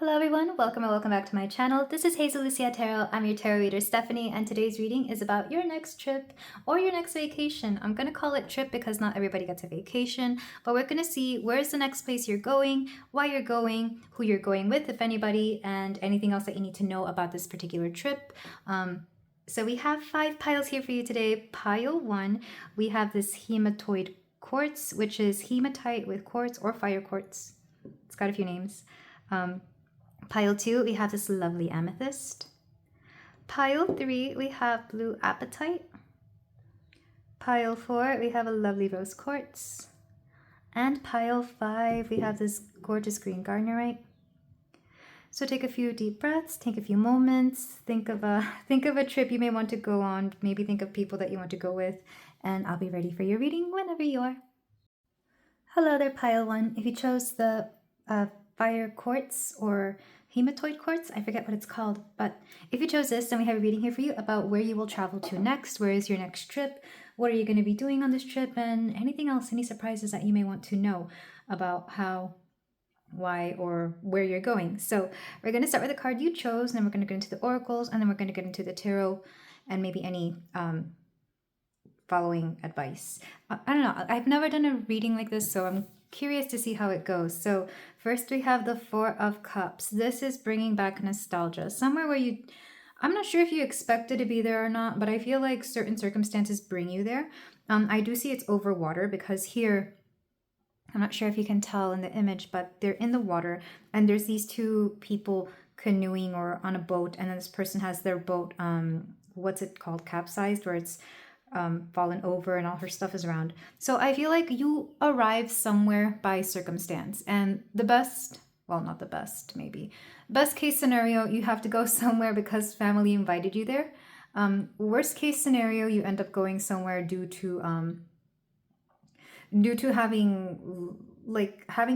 Hello everyone, welcome and welcome back to my channel. This is Hazel Lucia Tarot. I'm your tarot reader Stephanie, and today's reading is about your next trip or your next vacation. I'm going to call it trip because not everybody gets a vacation, but we're going to see where's the next place you're going, why you're going, who you're going with, if anybody, and anything else that you need to know about this particular trip. So we have 5 piles here for you today. Pile 1, we have this hematite quartz, which is hematite with quartz or fire quartz. It's got a few names. Pile 2, we have this lovely amethyst. Pile 3, we have blue apatite. Pile 4, we have a lovely rose quartz. And pile 5, we have this gorgeous green garnierite. So take a few deep breaths, take a few moments, think of a trip you may want to go on, maybe think of people that you want to go with, and I'll be ready for your reading whenever you are. Hello there, pile 1. If you chose the fire quartz or hematite quartz, I forget what it's called, but if you chose this, then we have a reading here for you about where you will travel to next, where is your next trip, what are you going to be doing on this trip, and anything else, any surprises that you may want to know about how, why, or where you're going. So we're going to start with the card you chose, and then we're going to get into the oracles, and then we're going to get into the tarot and maybe any following advice. I don't know, I've never done a reading like this, so I'm curious to see how it goes. So first we have the 4 of Cups. This is bringing back nostalgia, somewhere where I'm not sure if you expected to be there or not, but I feel like certain circumstances bring you there. I do see it's over water because here, I'm not sure if you can tell in the image, but they're in the water and there's these 2 people canoeing or on a boat, and then this person has their boat, what's it called, capsized, where it's fallen over and all her stuff is around. So I feel like you arrive somewhere by circumstance, and the best, well, not the best, maybe best case scenario, you have to go somewhere because family invited you there. Worst case scenario, you end up going somewhere due to having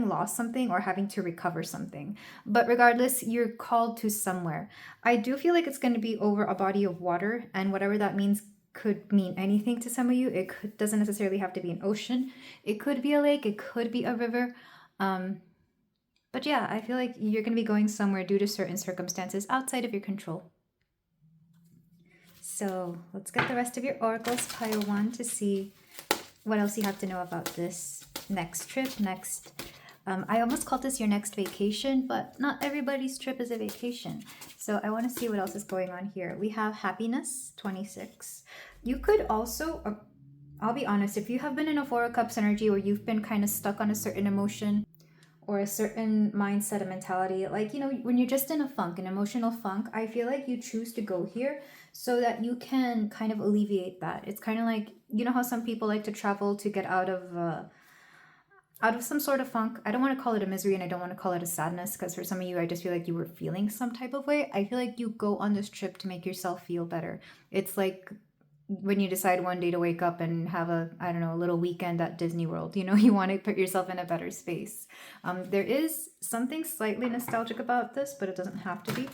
lost something or having to recover something. But regardless, you're called to somewhere. I do feel like it's going to be over a body of water, and whatever that means could mean anything to some of you. It doesn't necessarily have to be an ocean. It could be a lake. It could be a river. But yeah, I feel like you're going to be going somewhere due to certain circumstances outside of your control. So let's get the rest of your oracles, pile 1, to see what else you have to know about this next trip. I almost called this your next vacation, but not everybody's trip is a vacation. So I want to see what else is going on here. We have happiness, 26. You could also, I'll be honest, if you have been in a 4 of Cups energy or you've been kind of stuck on a certain emotion or a certain mindset and mentality, like, you know, when you're just in a funk, an emotional funk, I feel like you choose to go here so that you can kind of alleviate that. It's kind of like, you know how some people like to travel to get out of some sort of funk. I don't want to call it a misery and I don't want to call it a sadness, because for some of you, I just feel like you were feeling some type of way. I feel like you go on this trip to make yourself feel better. It's like when you decide one day to wake up and have a little weekend at Disney World, you know, you want to put yourself in a better space. There is something slightly nostalgic about this, but it doesn't have to be.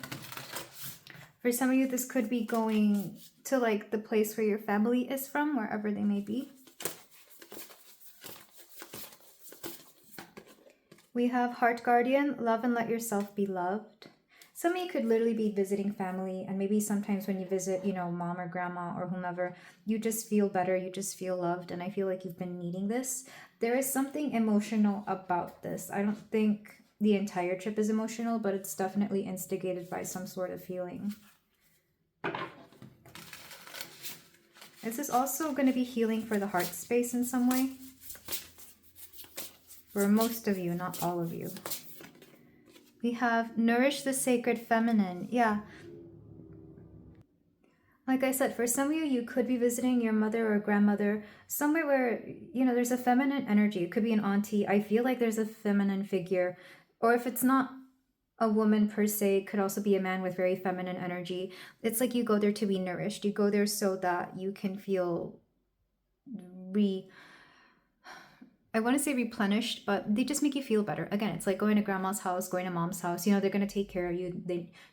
For some of you, this could be going to like the place where your family is from, wherever they may be. We have Heart Guardian, love and let yourself be loved. Some of you could literally be visiting family, and maybe sometimes when you visit, you know, mom or grandma or whomever, you just feel better, you just feel loved, and I feel like you've been needing this. There is something emotional about this. I don't think the entire trip is emotional, but it's definitely instigated by some sort of feeling. This is also going to be healing for the heart space in some way. For most of you, not all of you. We have nourish the sacred feminine. Yeah. Like I said, for some of you, you could be visiting your mother or grandmother, somewhere where, you know, there's a feminine energy. It could be an auntie. I feel like there's a feminine figure. Or if it's not a woman per se, it could also be a man with very feminine energy. It's like you go there to be nourished. You go there so that you can feel I want to say replenished, but they just make you feel better. Again, it's like going to grandma's house, going to mom's house. You know, they're going to take care of you.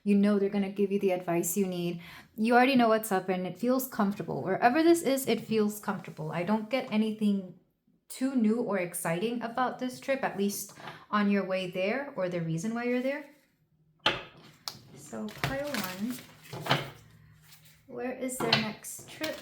You know they're going to give you the advice you need. You already know what's up, and it feels comfortable. Wherever this is, it feels comfortable. I don't get anything too new or exciting about this trip, at least on your way there or the reason why you're there. So pile one. Where is their next trip?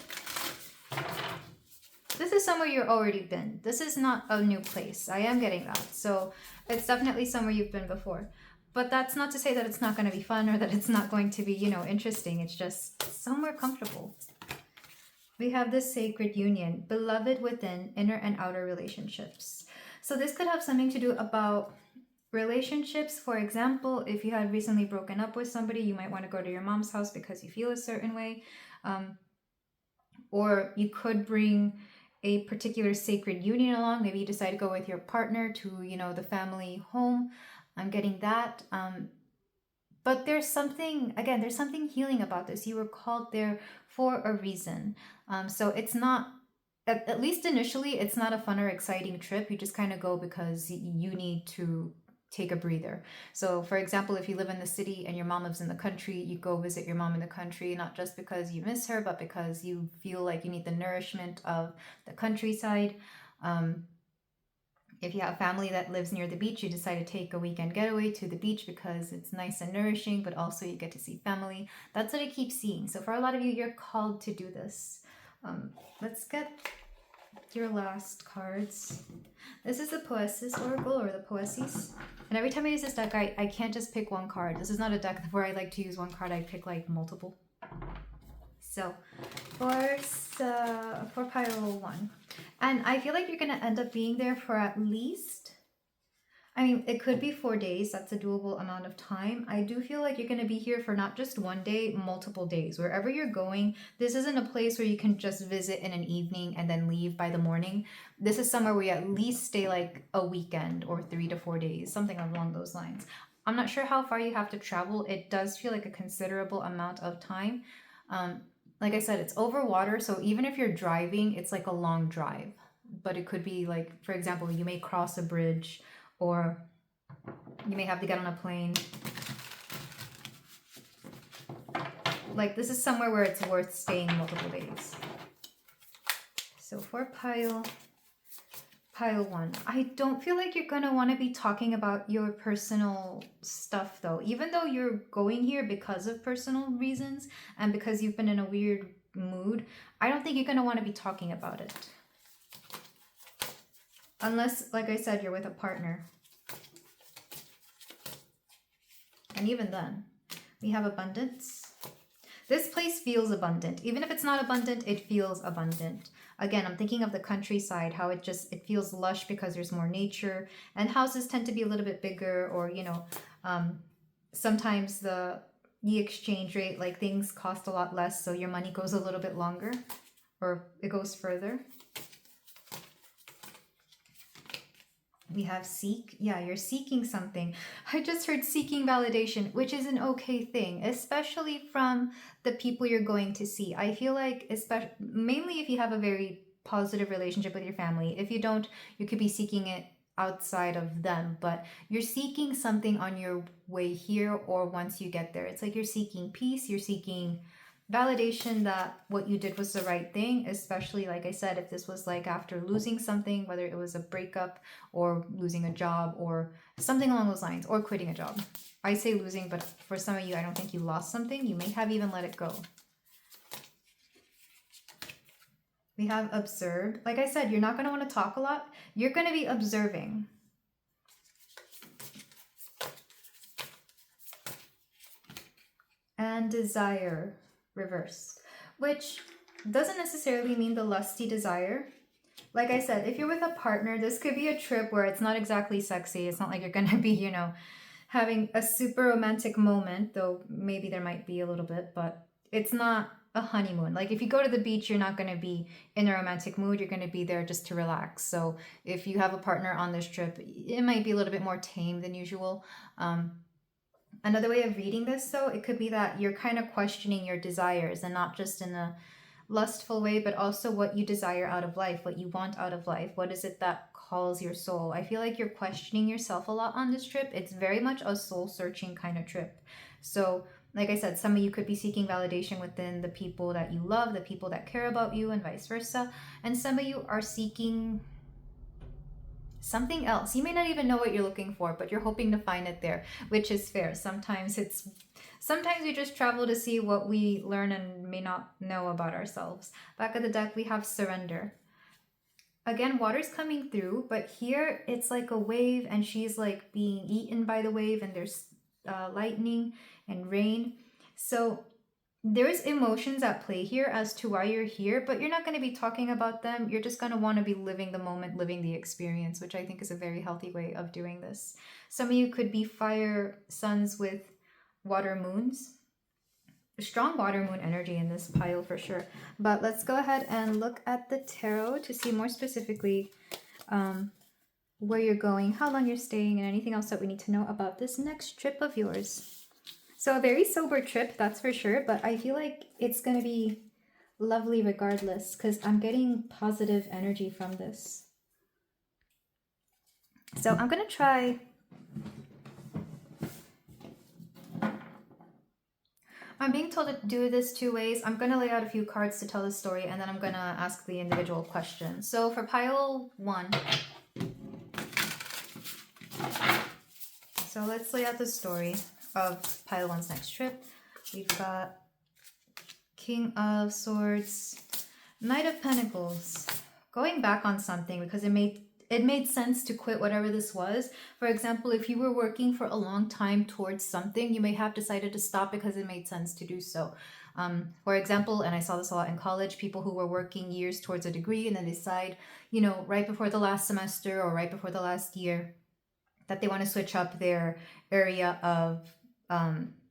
This is somewhere you've already been. This is not a new place. I am getting that. So it's definitely somewhere you've been before. But that's not to say that it's not going to be fun or that it's not going to be, you know, interesting. It's just somewhere comfortable. We have this sacred union, beloved within, inner and outer relationships. So this could have something to do about relationships. For example, if you had recently broken up with somebody, you might want to go to your mom's house because you feel a certain way. Or you could bring a particular sacred union along. Maybe you decide to go with your partner to, you know, the family home. I'm getting that. But there's something, again, there's something healing about this. You were called there for a reason. So it's not, at least initially, it's not a fun or exciting trip. You just kind of go because you need to take a breather. So for example, if you live in the city and your mom lives in the country, you go visit your mom in the country, not just because you miss her, but because you feel like you need the nourishment of the countryside. If you have family that lives near the beach, you decide to take a weekend getaway to the beach because it's nice and nourishing, but also you get to see family. That's what I keep seeing. So for a lot of you, you're called to do this. Let's get your last cards. This is the Poesis Oracle, or the Poesis. And every time I use this deck, I can't just pick one card. This is not a deck where I like to use one card. I pick like multiple. So for pile one. And I feel like you're going to end up being there for at least, I mean, it could be 4 days. That's a doable amount of time. I do feel like you're going to be here for not just one day, multiple days. Wherever you're going, this isn't a place where you can just visit in an evening and then leave by the morning. This is somewhere where you at least stay like a weekend or 3 to 4 days, something along those lines. I'm not sure how far you have to travel. It does feel like a considerable amount of time. Like I said, it's over water, so even if you're driving, it's like a long drive. But it could be like, for example, you may cross a bridge, or you may have to get on a plane. Like, this is somewhere where it's worth staying multiple days. So for pile one, I don't feel like you're gonna want to be talking about your personal stuff though. Even though you're going here because of personal reasons and because you've been in a weird mood, I don't think you're gonna want to be talking about it. Unless, like I said, you're with a partner. And even then, we have abundance. This place feels abundant. Even if it's not abundant, it feels abundant. Again, I'm thinking of the countryside, how it feels lush because there's more nature, and houses tend to be a little bit bigger, or, you know, sometimes the exchange rate, like things cost a lot less, so your money goes a little bit longer, or it goes further. We have seek. Yeah, you're seeking something. I just heard seeking validation, which is an okay thing, especially from the people you're going to see. I feel like, mainly if you have a very positive relationship with your family. If you don't, you could be seeking it outside of them, but you're seeking something on your way here or once you get there. It's like you're seeking peace, you're seeking validation that what you did was the right thing, especially, like I said, if this was like after losing something, whether it was a breakup or losing a job or something along those lines, or quitting a job. I say losing, but for some of you, I don't think you lost something. You may have even let it go. We have observed. Like I said, you're not going to want to talk a lot. You're going to be observing. And desire. Reverse, which doesn't necessarily mean the lusty desire. Like I said, if you're with a partner, this could be a trip where it's not exactly sexy. It's not like you're going to be, you know, having a super romantic moment, though maybe there might be a little bit, but it's not a honeymoon. Like if you go to the beach, you're not going to be in a romantic mood. You're going to be there just to relax. So if you have a partner on this trip, it might be a little bit more tame than usual. Another way of reading this, though, it could be that you're kind of questioning your desires, and not just in a lustful way, but also what you desire out of life, what you want out of life. What is it that calls your soul? I feel like you're questioning yourself a lot on this trip. It's very much a soul-searching kind of trip. So, like I said, some of you could be seeking validation within the people that you love, the people that care about you, and vice versa. And some of you are seeking something else. You may not even know what you're looking for, but you're hoping to find it there, which is fair. Sometimes we just travel to see what we learn and may not know about ourselves. Back of the deck, we have surrender. Again, water's coming through, but here it's like a wave and she's like being eaten by the wave, and there's lightning and rain. So there's emotions at play here as to why you're here, but you're not going to be talking about them. You're just going to want to be living the moment, living the experience, which I think is a very healthy way of doing this. Some of you could be fire suns with water moons. Strong water moon energy in this pile for sure. But let's go ahead and look at the tarot to see more specifically where you're going, how long you're staying, and anything else that we need to know about this next trip of yours. So a very sober trip, that's for sure, but I feel like it's going to be lovely regardless, because I'm getting positive energy from this. So I'm going to try... I'm being told to do this two ways. I'm going to lay out a few cards to tell the story, and then I'm going to ask the individual questions. So for pile 1, so let's lay out the story of pile 1's next trip. We've got King of Swords, Knight of Pentacles, going back on something because it made sense to quit whatever this was. For example, if you were working for a long time towards something, you may have decided to stop because it made sense to do so. For example, and I saw this a lot in college, people who were working years towards a degree and then decide, you know, right before the last semester or right before the last year that they want to switch up their area of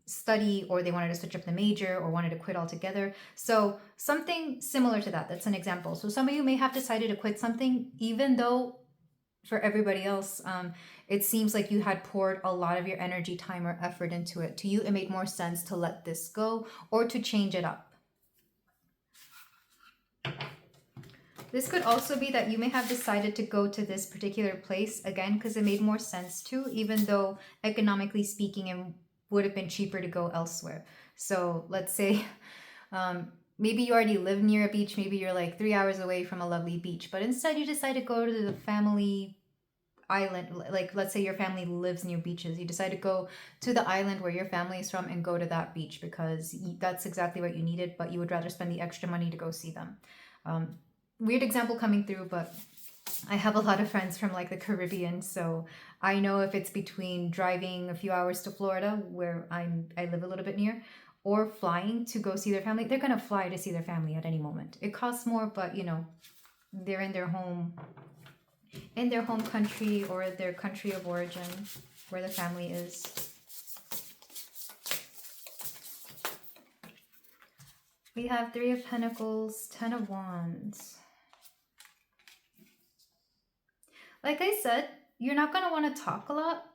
study, or they wanted to switch up the major or wanted to quit altogether. So something similar to that, that's an example. So some of you may have decided to quit something even though for everybody else, it seems like you had poured a lot of your energy, time, or effort into it. To you, it made more sense to let this go or to change it up. This could also be that you may have decided to go to this particular place, again, because it made more sense to, even though economically speaking, it would have been cheaper to go elsewhere. So let's say... maybe you already live near a beach. Maybe you're like 3 hours away from a lovely beach, but instead you decide to go to the family island. Like, let's say your family lives near beaches. You decide to go to the island where your family is from and go to that beach because that's exactly what you needed, but you would rather spend the extra money to go see them. Weird example coming through, but I have a lot of friends from like the Caribbean, so I know if it's between driving a few hours to Florida, where I live a little bit near, or flying to go see their family, they're going to fly to see their family at any moment. It costs more, but, you know, they're in their home country or their country of origin where the family is. We have 3 of Pentacles, 10 of Wands. Like I said, you're not going to want to talk a lot,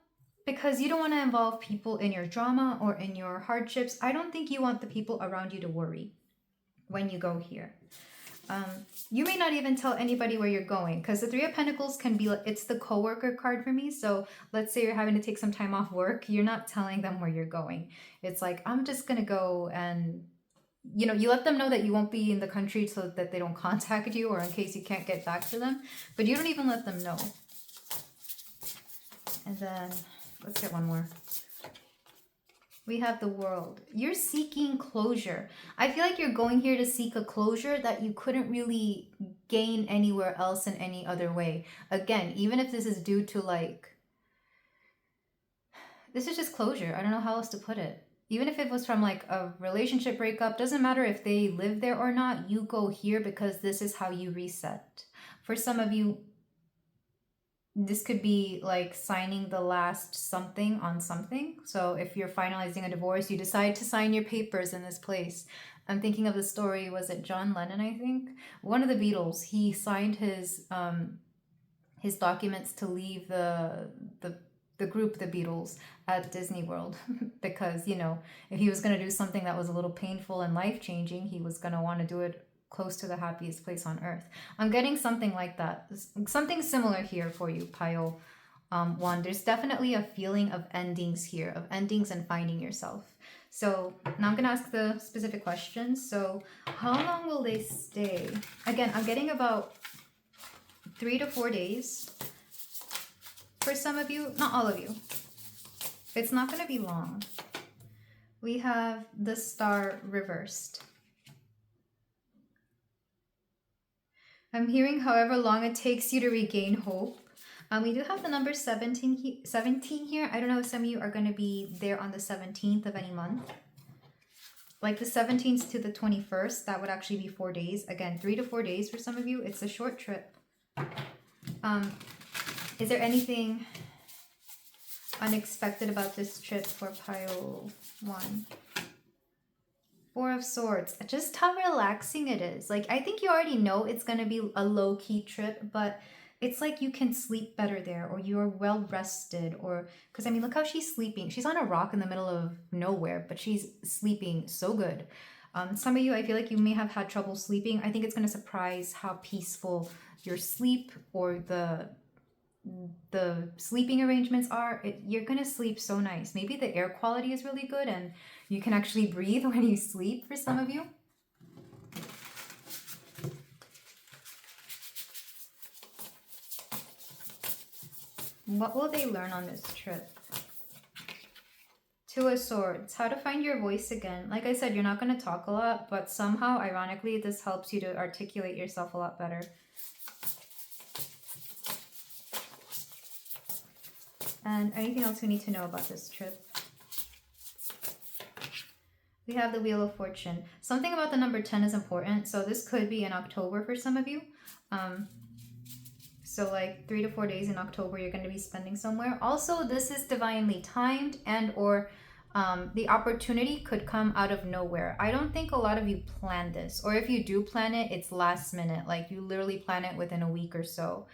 because you don't want to involve people in your drama or in your hardships. I don't think you want the people around you to worry when you go here. You may not even tell anybody where you're going, because the 3 of Pentacles can be, it's the coworker card for me. So let's say you're having to take some time off work. You're not telling them where you're going. It's like, I'm just going to go, and, you know, you let them know that you won't be in the country so that they don't contact you, or in case you can't get back to them. But you don't even let them know. And then... let's get one more. We have the World. You're seeking closure. I feel like you're going here to seek a closure that you couldn't really gain anywhere else in any other way. Again, even if this is due to like... this is just closure. I don't know how else to put it. Even if it was from like a relationship breakup, doesn't matter if they live there or not, you go here because this is how you reset. For some of you, this could be like signing the last something on something. So if you're finalizing a divorce, you decide to sign your papers in this place. I'm thinking of the story, was it John Lennon, I think? One of the Beatles, he signed his documents to leave the group, the Beatles, at Disney World. Because, you know, if he was going to do something that was a little painful and life-changing, he was going to want to do it close to the happiest place on earth. I'm getting something like that. Something similar here for you, pile 1. There's definitely a feeling of endings here, of endings and finding yourself. So now I'm going to ask the specific questions. So how long will they stay? Again, I'm getting about 3 to 4 days. For some of you, not all of you. It's not going to be long. We have the Star reversed. I'm hearing however long it takes you to regain hope. We do have the number 17 here. I don't know if some of you are going to be there on the 17th of any month. Like the 17th to the 21st, that would actually be 4 days. Again, 3 to 4 days for some of you. It's a short trip. Is there anything unexpected about this trip for pile 1? 4 of Swords. Just how relaxing it is. Like, I think you already know it's going to be a low-key trip, but it's like you can sleep better there, or you're well rested, or because I mean, look how she's sleeping. She's on a rock in the middle of nowhere, but she's sleeping so good. Some of you, I feel like you may have had trouble sleeping. I think it's going to surprise how peaceful your sleep or the sleeping arrangements are. You're going to sleep so nice. Maybe the air quality is really good and you can actually breathe when you sleep for some of you. What will they learn on this trip? 2 of Swords. How to find your voice again. Like I said, you're not going to talk a lot, but somehow, ironically, this helps you to articulate yourself a lot better. And anything else we need to know about this trip? We have the Wheel of Fortune. Something about the number 10 is important. So this could be in October for some of you. So like 3 to 4 days in October, you're going to be spending somewhere. Also, this is divinely timed, and or the opportunity could come out of nowhere. I don't think a lot of you plan this, or if you do plan it, it's last minute. Like you literally plan it within a week or so.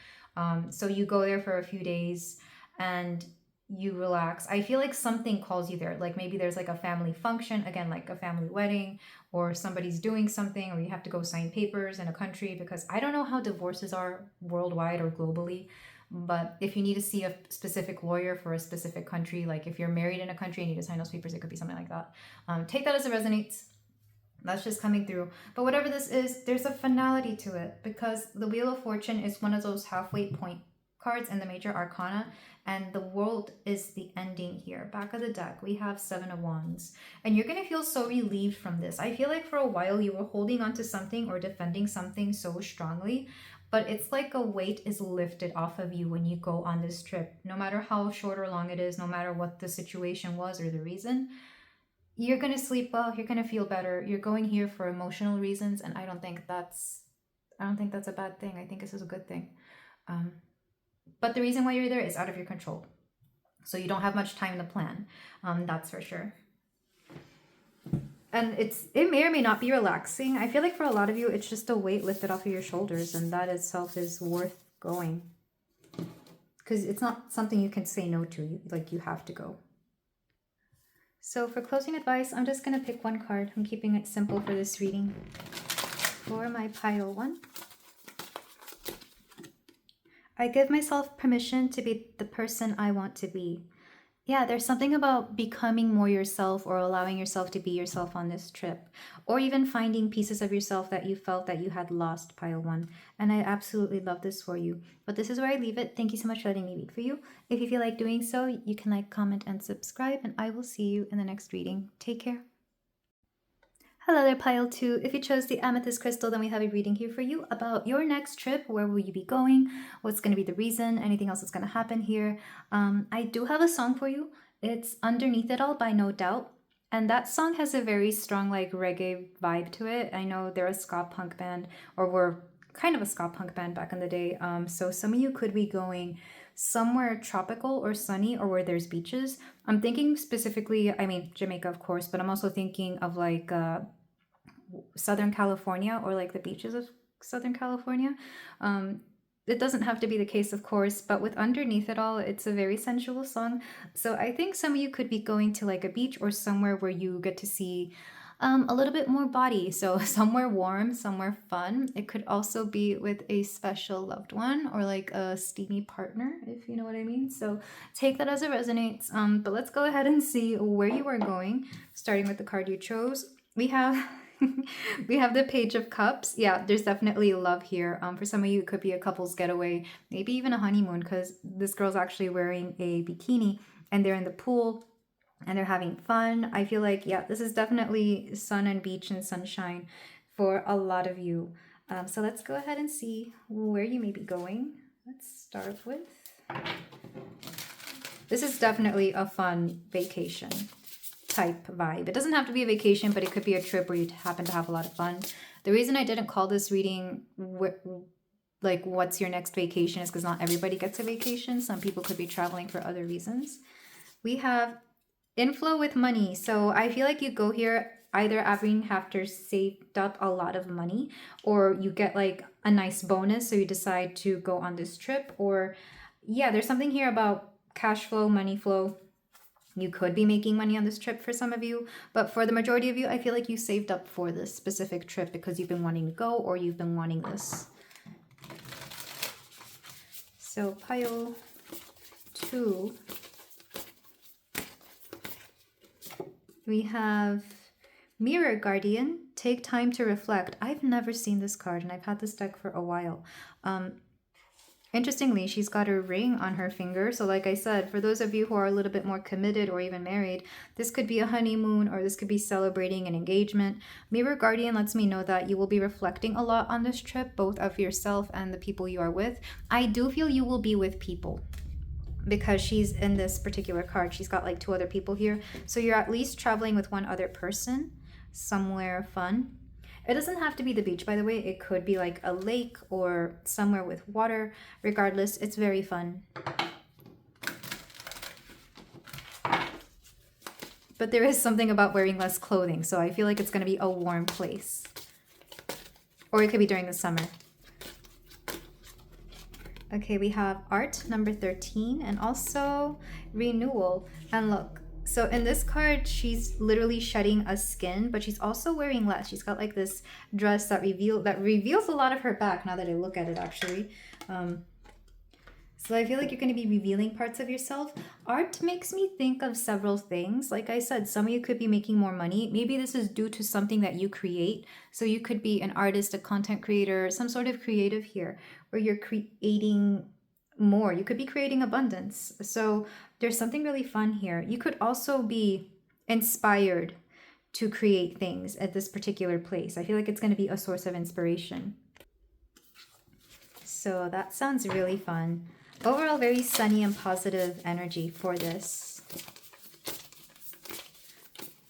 So you go there for a few days and you relax. I feel like something calls you there. Like maybe there's like a family function, again, like a family wedding, or somebody's doing something, or you have to go sign papers in a country, because I don't know how divorces are worldwide or globally. But if you need to see a specific lawyer for a specific country, like if you're married in a country and you need to sign those papers, it could be something like that. Take that as it resonates. That's just coming through. But whatever this is, there's a finality to it, because the Wheel of Fortune is one of those halfway point cards in the major arcana, and the world is the ending here. Back of the deck, we have 7 of Wands, and you're going to feel so relieved from this. I feel like for a while you were holding on to something or defending something so strongly, but it's like a weight is lifted off of you when you go on this trip. No matter how short or long it is, no matter what the situation was or the reason, you're going to sleep well, you're going to feel better. You're going here for emotional reasons, and I don't think that's a bad thing. I think this is a good thing. But the reason why you're there is out of your control. So you don't have much time to plan. That's for sure. And it may or may not be relaxing. I feel like for a lot of you, it's just a weight lifted off of your shoulders, and that itself is worth going. Because it's not something you can say no to. Like, you have to go. So for closing advice, I'm just going to pick one card. I'm keeping it simple for this reading. For my pile 1. I give myself permission to be the person I want to be. Yeah, there's something about becoming more yourself, or allowing yourself to be yourself on this trip, or even finding pieces of yourself that you felt that you had lost, pile 1. And I absolutely love this for you. But this is where I leave it. Thank you so much for letting me read for you. If you feel like doing so, you can like, comment, and subscribe, and I will see you in the next reading. Take care. Hello there, pile 2. If you chose the amethyst crystal, then we have a reading here for you about your next trip. Where will you be going? What's going to be the reason? Anything else that's going to happen here? I do have a song for you. It's Underneath It All by No Doubt. And that song has a very strong like reggae vibe to it. I know they're a ska punk band, or were kind of a ska punk band back in the day. So some of you could be going somewhere tropical or sunny, or where there's beaches. I'm thinking specifically, I mean, Jamaica, of course, but I'm also thinking of like Southern California, or like the beaches of Southern California. It doesn't have to be the case, of course, but with Underneath It All, it's a very sensual song. So I think some of you could be going to like a beach, or somewhere where you get to see a little bit more body. So somewhere warm, somewhere fun. It could also be with a special loved one, or like a steamy partner, if you know what I mean. So take that as it resonates. But let's go ahead and see where you are going, starting with the card you chose. We have We have the Page of Cups. Yeah, there's definitely love here. For some of you, it could be a couple's getaway, maybe even a honeymoon, because this girl's actually wearing a bikini and they're in the pool and they're having fun. I feel like, yeah, this is definitely sun and beach and sunshine for a lot of you. So let's go ahead and see where you may be going. Let's start with... This is definitely a fun vacation type vibe. It doesn't have to be a vacation, but it could be a trip where you happen to have a lot of fun. The reason I didn't call this reading like what's your next vacation is because not everybody gets a vacation. Some people could be traveling for other reasons. We have inflow with money. So I feel like you go here either after saved up a lot of money, or you get like a nice bonus, so you decide to go on this trip. Or yeah, there's something here about cash flow, money flow. You could be making money on this trip for some of you, but for the majority of you, I feel like you saved up for this specific trip because you've been wanting to go or you've been wanting this. So pile 2. We have Mirror Guardian. Take time to reflect. I've never seen this card and I've had this deck for a while. Interestingly, she's got a ring on her finger. So like I said, for those of you who are a little bit more committed or even married, this could be a honeymoon or this could be celebrating an engagement. Mirror Guardian lets me know that you will be reflecting a lot on this trip, both of yourself and the people you are with. I do feel you will be with people because she's in this particular card. She's got like 2 other people here. So you're at least traveling with one other person somewhere fun. It doesn't have to be the beach, by the way. It could be like a lake or somewhere with water. Regardless, it's very fun. But there is something about wearing less clothing, so I feel like it's going to be a warm place. Or it could be during the summer. Okay, we have art, number 13, and also renewal. And look, so in this card, she's literally shedding a skin, but she's also wearing less. She's got like this dress that reveals a lot of her back now that I look at it, actually. So I feel like you're going to be revealing parts of yourself. Art makes me think of several things. Like I said, some of you could be making more money. Maybe this is due to something that you create. So you could be an artist, a content creator, some sort of creative here, where you're creating more. You could be creating abundance. So there's something really fun here. You could also be inspired to create things at this particular place. I feel like it's going to be a source of inspiration. So that sounds really fun. Overall, very sunny and positive energy for this.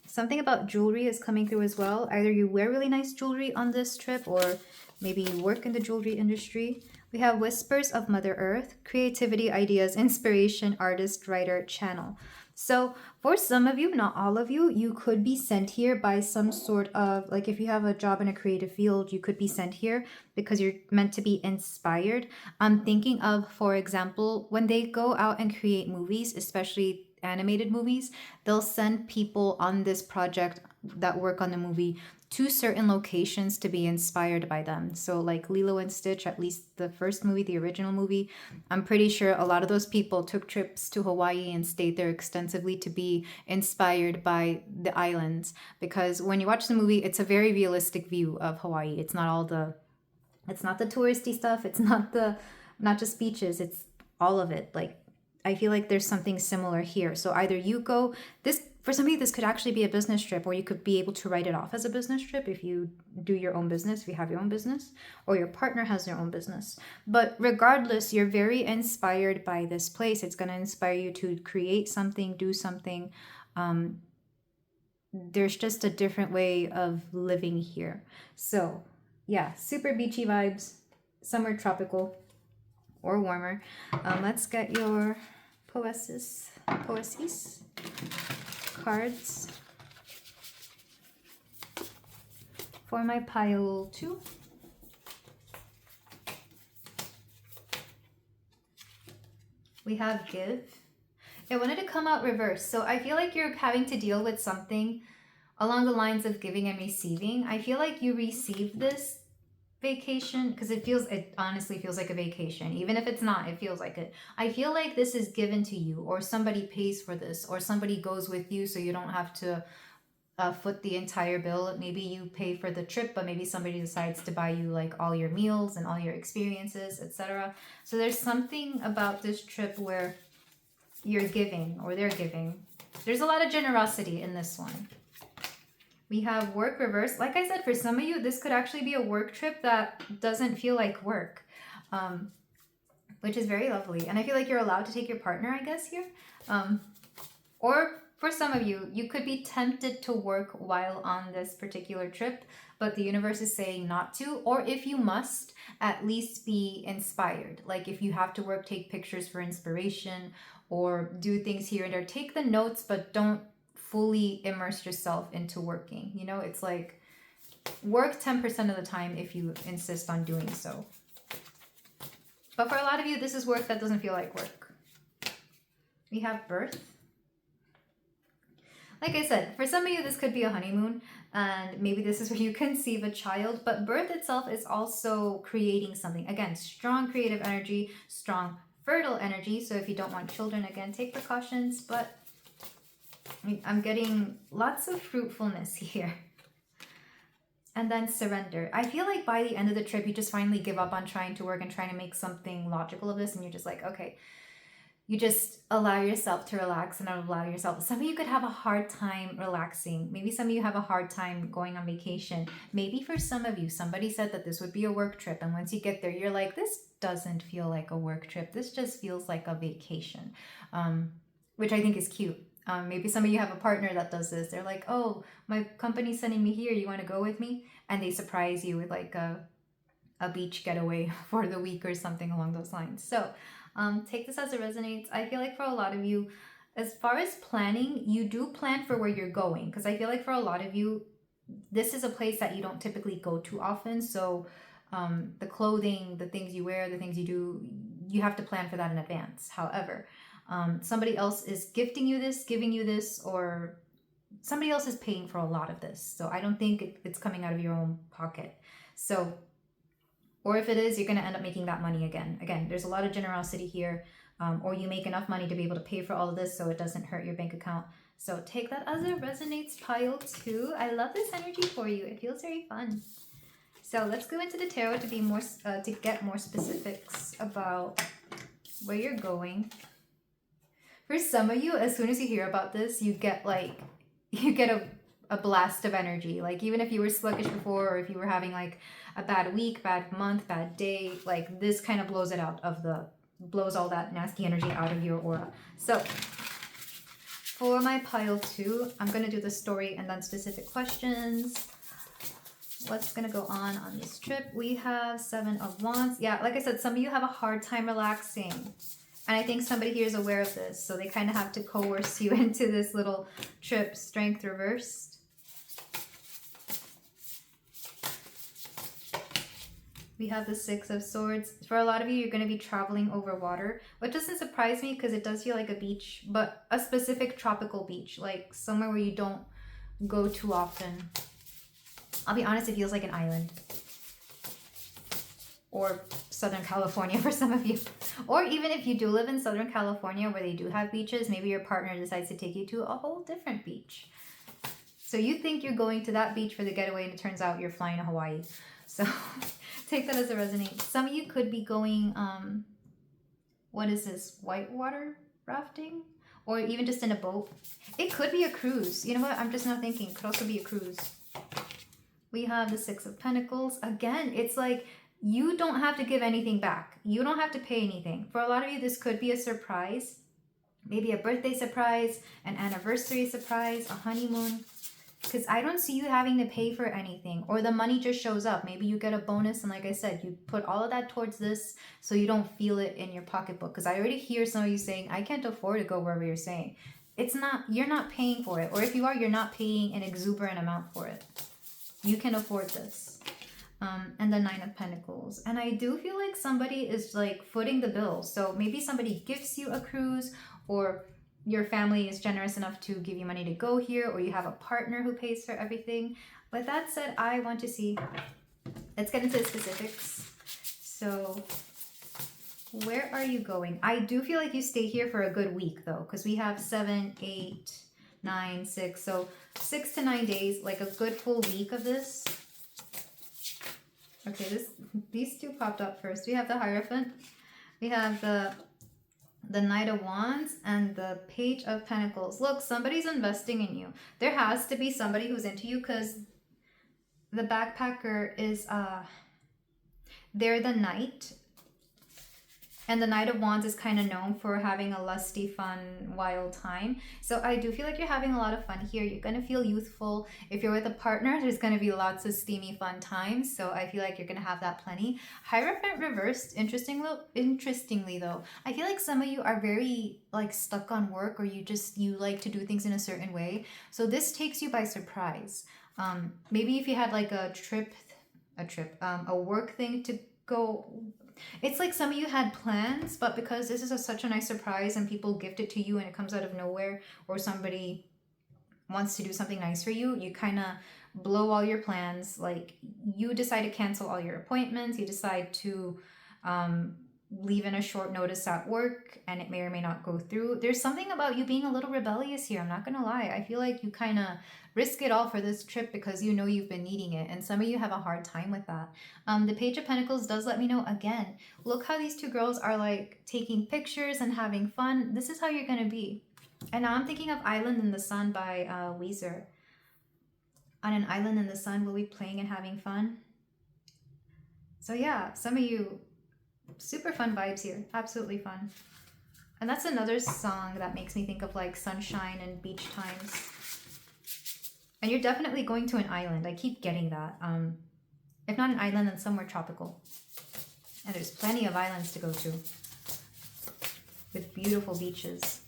Something about jewelry is coming through as well. Either you wear really nice jewelry on this trip, or maybe you work in the jewelry industry. We have Whispers of Mother Earth, creativity, ideas, inspiration, artist, writer, channel. So for some of you, not all of you, you could be sent here by some sort of, like if you have a job in a creative field, you could be sent here because you're meant to be inspired. I'm thinking of, for example, when they go out and create movies, especially animated movies, they'll send people on this project that work on the movie to certain locations to be inspired by them. So like Lilo and Stitch, at least the first movie, the original movie, I'm pretty sure a lot of those people took trips to Hawaii and stayed there extensively to be inspired by the islands. Because when you watch the movie, it's a very realistic view of Hawaii. It's not the touristy stuff. It's not just beaches. It's all of it. Like, I feel like there's something similar here. So either you go, for some of you, this could actually be a business trip, or you could be able to write it off as a business trip if you do your own business, if you have your own business, or your partner has their own business. But regardless, you're very inspired by this place. It's going to inspire you to create something, do something. There's just a different way of living here. So yeah, super beachy vibes, somewhere tropical or warmer. Let's get your poesis cards for my pile 2. We have give. It wanted to come out reversed. So I feel like you're having to deal with something along the lines of giving and receiving. I feel like you received this vacation because it honestly feels like a vacation. Even if it's not, it feels like it. I feel like this is given to you, or somebody pays for this, or somebody goes with you so you don't have to foot the entire bill. Maybe you pay for the trip, but maybe somebody decides to buy you like all your meals and all your experiences, etc. So there's something about this trip where you're giving, or they're giving. There's a lot of generosity in this one. We have work reverse. Like I said, for some of you, this could actually be a work trip that doesn't feel like work, which is very lovely. And I feel like you're allowed to take your partner, I guess, here. Or for some of you, you could be tempted to work while on this particular trip, but the universe is saying not to. Or if you must, at least be inspired. Like if you have to work, take pictures for inspiration or do things here and there. Take the notes, but don't fully immerse yourself into working. You know, it's like work 10% of the time if you insist on doing so. But for a lot of you, this is work that doesn't feel like work. We have birth. Like I said, for some of you, this could be a honeymoon, and maybe this is where you conceive a child, but birth itself is also creating something. Again, strong creative energy, strong fertile energy. So if you don't want children, again, take precautions, but I'm getting lots of fruitfulness here. And then surrender. I feel like by the end of the trip, you just finally give up on trying to work and trying to make something logical of this, and you're just like, okay. You just allow yourself to relax and allow yourself. Some of you could have a hard time relaxing. Maybe some of you have a hard time going on vacation. Maybe for some of you, somebody said that this would be a work trip. And once you get there, you're like, this doesn't feel like a work trip. This just feels like a vacation, which I think is cute. Maybe some of you have a partner that does this. They're like, oh, my company's sending me here. You want to go with me? And they surprise you with like a beach getaway for the week or something along those lines. So take this as it resonates. I feel like for a lot of you, as far as planning, you do plan for where you're going. Because I feel like for a lot of you, this is a place that you don't typically go to often. So the clothing, the things you wear, the things you do, you have to plan for that in advance. However, somebody else is gifting you this, giving you this, or somebody else is paying for a lot of this. So I don't think it's coming out of your own pocket. So, or if it is, you're going to end up making that money again. Again, there's a lot of generosity here, or you make enough money to be able to pay for all of this so it doesn't hurt your bank account. So take that as it resonates, pile 2. I love this energy for you. It feels very fun. So let's go into the tarot to be more, to get more specifics about where you're going. For some of you, as soon as you hear about this, you get like, you get a blast of energy. Like even if you were sluggish before, or if you were having like a bad week, bad month, bad day, like this kind of blows it out of the, blows all that nasty energy out of your aura. So for my pile 2, I'm going to do the story and then specific questions. What's going to go on this trip? We have 7 of Wands. Yeah, like I said, some of you have a hard time relaxing. And I think somebody here is aware of this. So they kind of have to coerce you into this little trip. Strength reversed. We have the 6 of Swords. For a lot of you, you're going to be traveling over water, which doesn't surprise me because it does feel like a beach, but a specific tropical beach, like somewhere where you don't go too often. I'll be honest, it feels like an island. Or Southern California for some of you. Or even if you do live in Southern California where they do have beaches, maybe your partner decides to take you to a whole different beach. So you think you're going to that beach for the getaway and it turns out you're flying to Hawaii. So take that as it resonates. Some of you could be going, what is this, whitewater rafting? Or even just in a boat. It could be a cruise. You know what? I'm just now thinking. It could also be a cruise. We have the 6 of Pentacles. Again, it's like you don't have to give anything back. You don't have to pay anything. For a lot of you, this could be a surprise. Maybe a birthday surprise, an anniversary surprise, a honeymoon. Because I don't see you having to pay for anything, or the money just shows up. Maybe you get a bonus, and like I said, you put all of that towards this so you don't feel it in your pocketbook. Because I already hear some of you saying, I can't afford to go wherever you're saying. It's not, you're not paying for it. Or if you are, you're not paying an exuberant amount for it. You can afford this. And the 9 of Pentacles. And I do feel like somebody is like footing the bill. So maybe somebody gifts you a cruise, or your family is generous enough to give you money to go here, or you have a partner who pays for everything. But that said, I want to see, let's get into the specifics. So where are you going? I do feel like you stay here for a good week though, because we have 7, 8, 9, 6. So 6 to 9 days, like a good full week of this. Okay, these two popped up first. We have the Hierophant. We have the Knight of Wands and the Page of Pentacles. Look, somebody's investing in you. There has to be somebody who's into you, because the backpacker is, they're the Knight. And the Knight of Wands is kind of known for having a lusty, fun, wild time. So I do feel like you're having a lot of fun here. You're going to feel youthful. If you're with a partner, there's going to be lots of steamy, fun times. So I feel like you're going to have that plenty. Hierophant reversed, interestingly though, I feel like some of you are very like stuck on work, or you like to do things in a certain way. So this takes you by surprise. Maybe if you had like a work thing to go. It's like some of you had plans, but because this is such a nice surprise and people gift it to you and it comes out of nowhere, or somebody wants to do something nice for you, you kind of blow all your plans. Like you decide to cancel all your appointments. You decide to leave in a short notice at work, and it may or may not go through. There's something about you being a little rebellious here. I'm not going to lie. I feel like you kind of risk it all for this trip because you know you've been needing it, and some of you have a hard time with that. The Page of Pentacles does let me know, again, look how these two girls are like taking pictures and having fun. This is how you're going to be. And now I'm thinking of Island in the Sun by Weezer. On an island in the sun, we'll be playing and having fun. So yeah, some of you, super fun vibes here. Absolutely fun. And that's another song that makes me think of like sunshine and beach times. And you're definitely going to an island. I keep getting that. If not an island, then somewhere tropical. And there's plenty of islands to go to with beautiful beaches.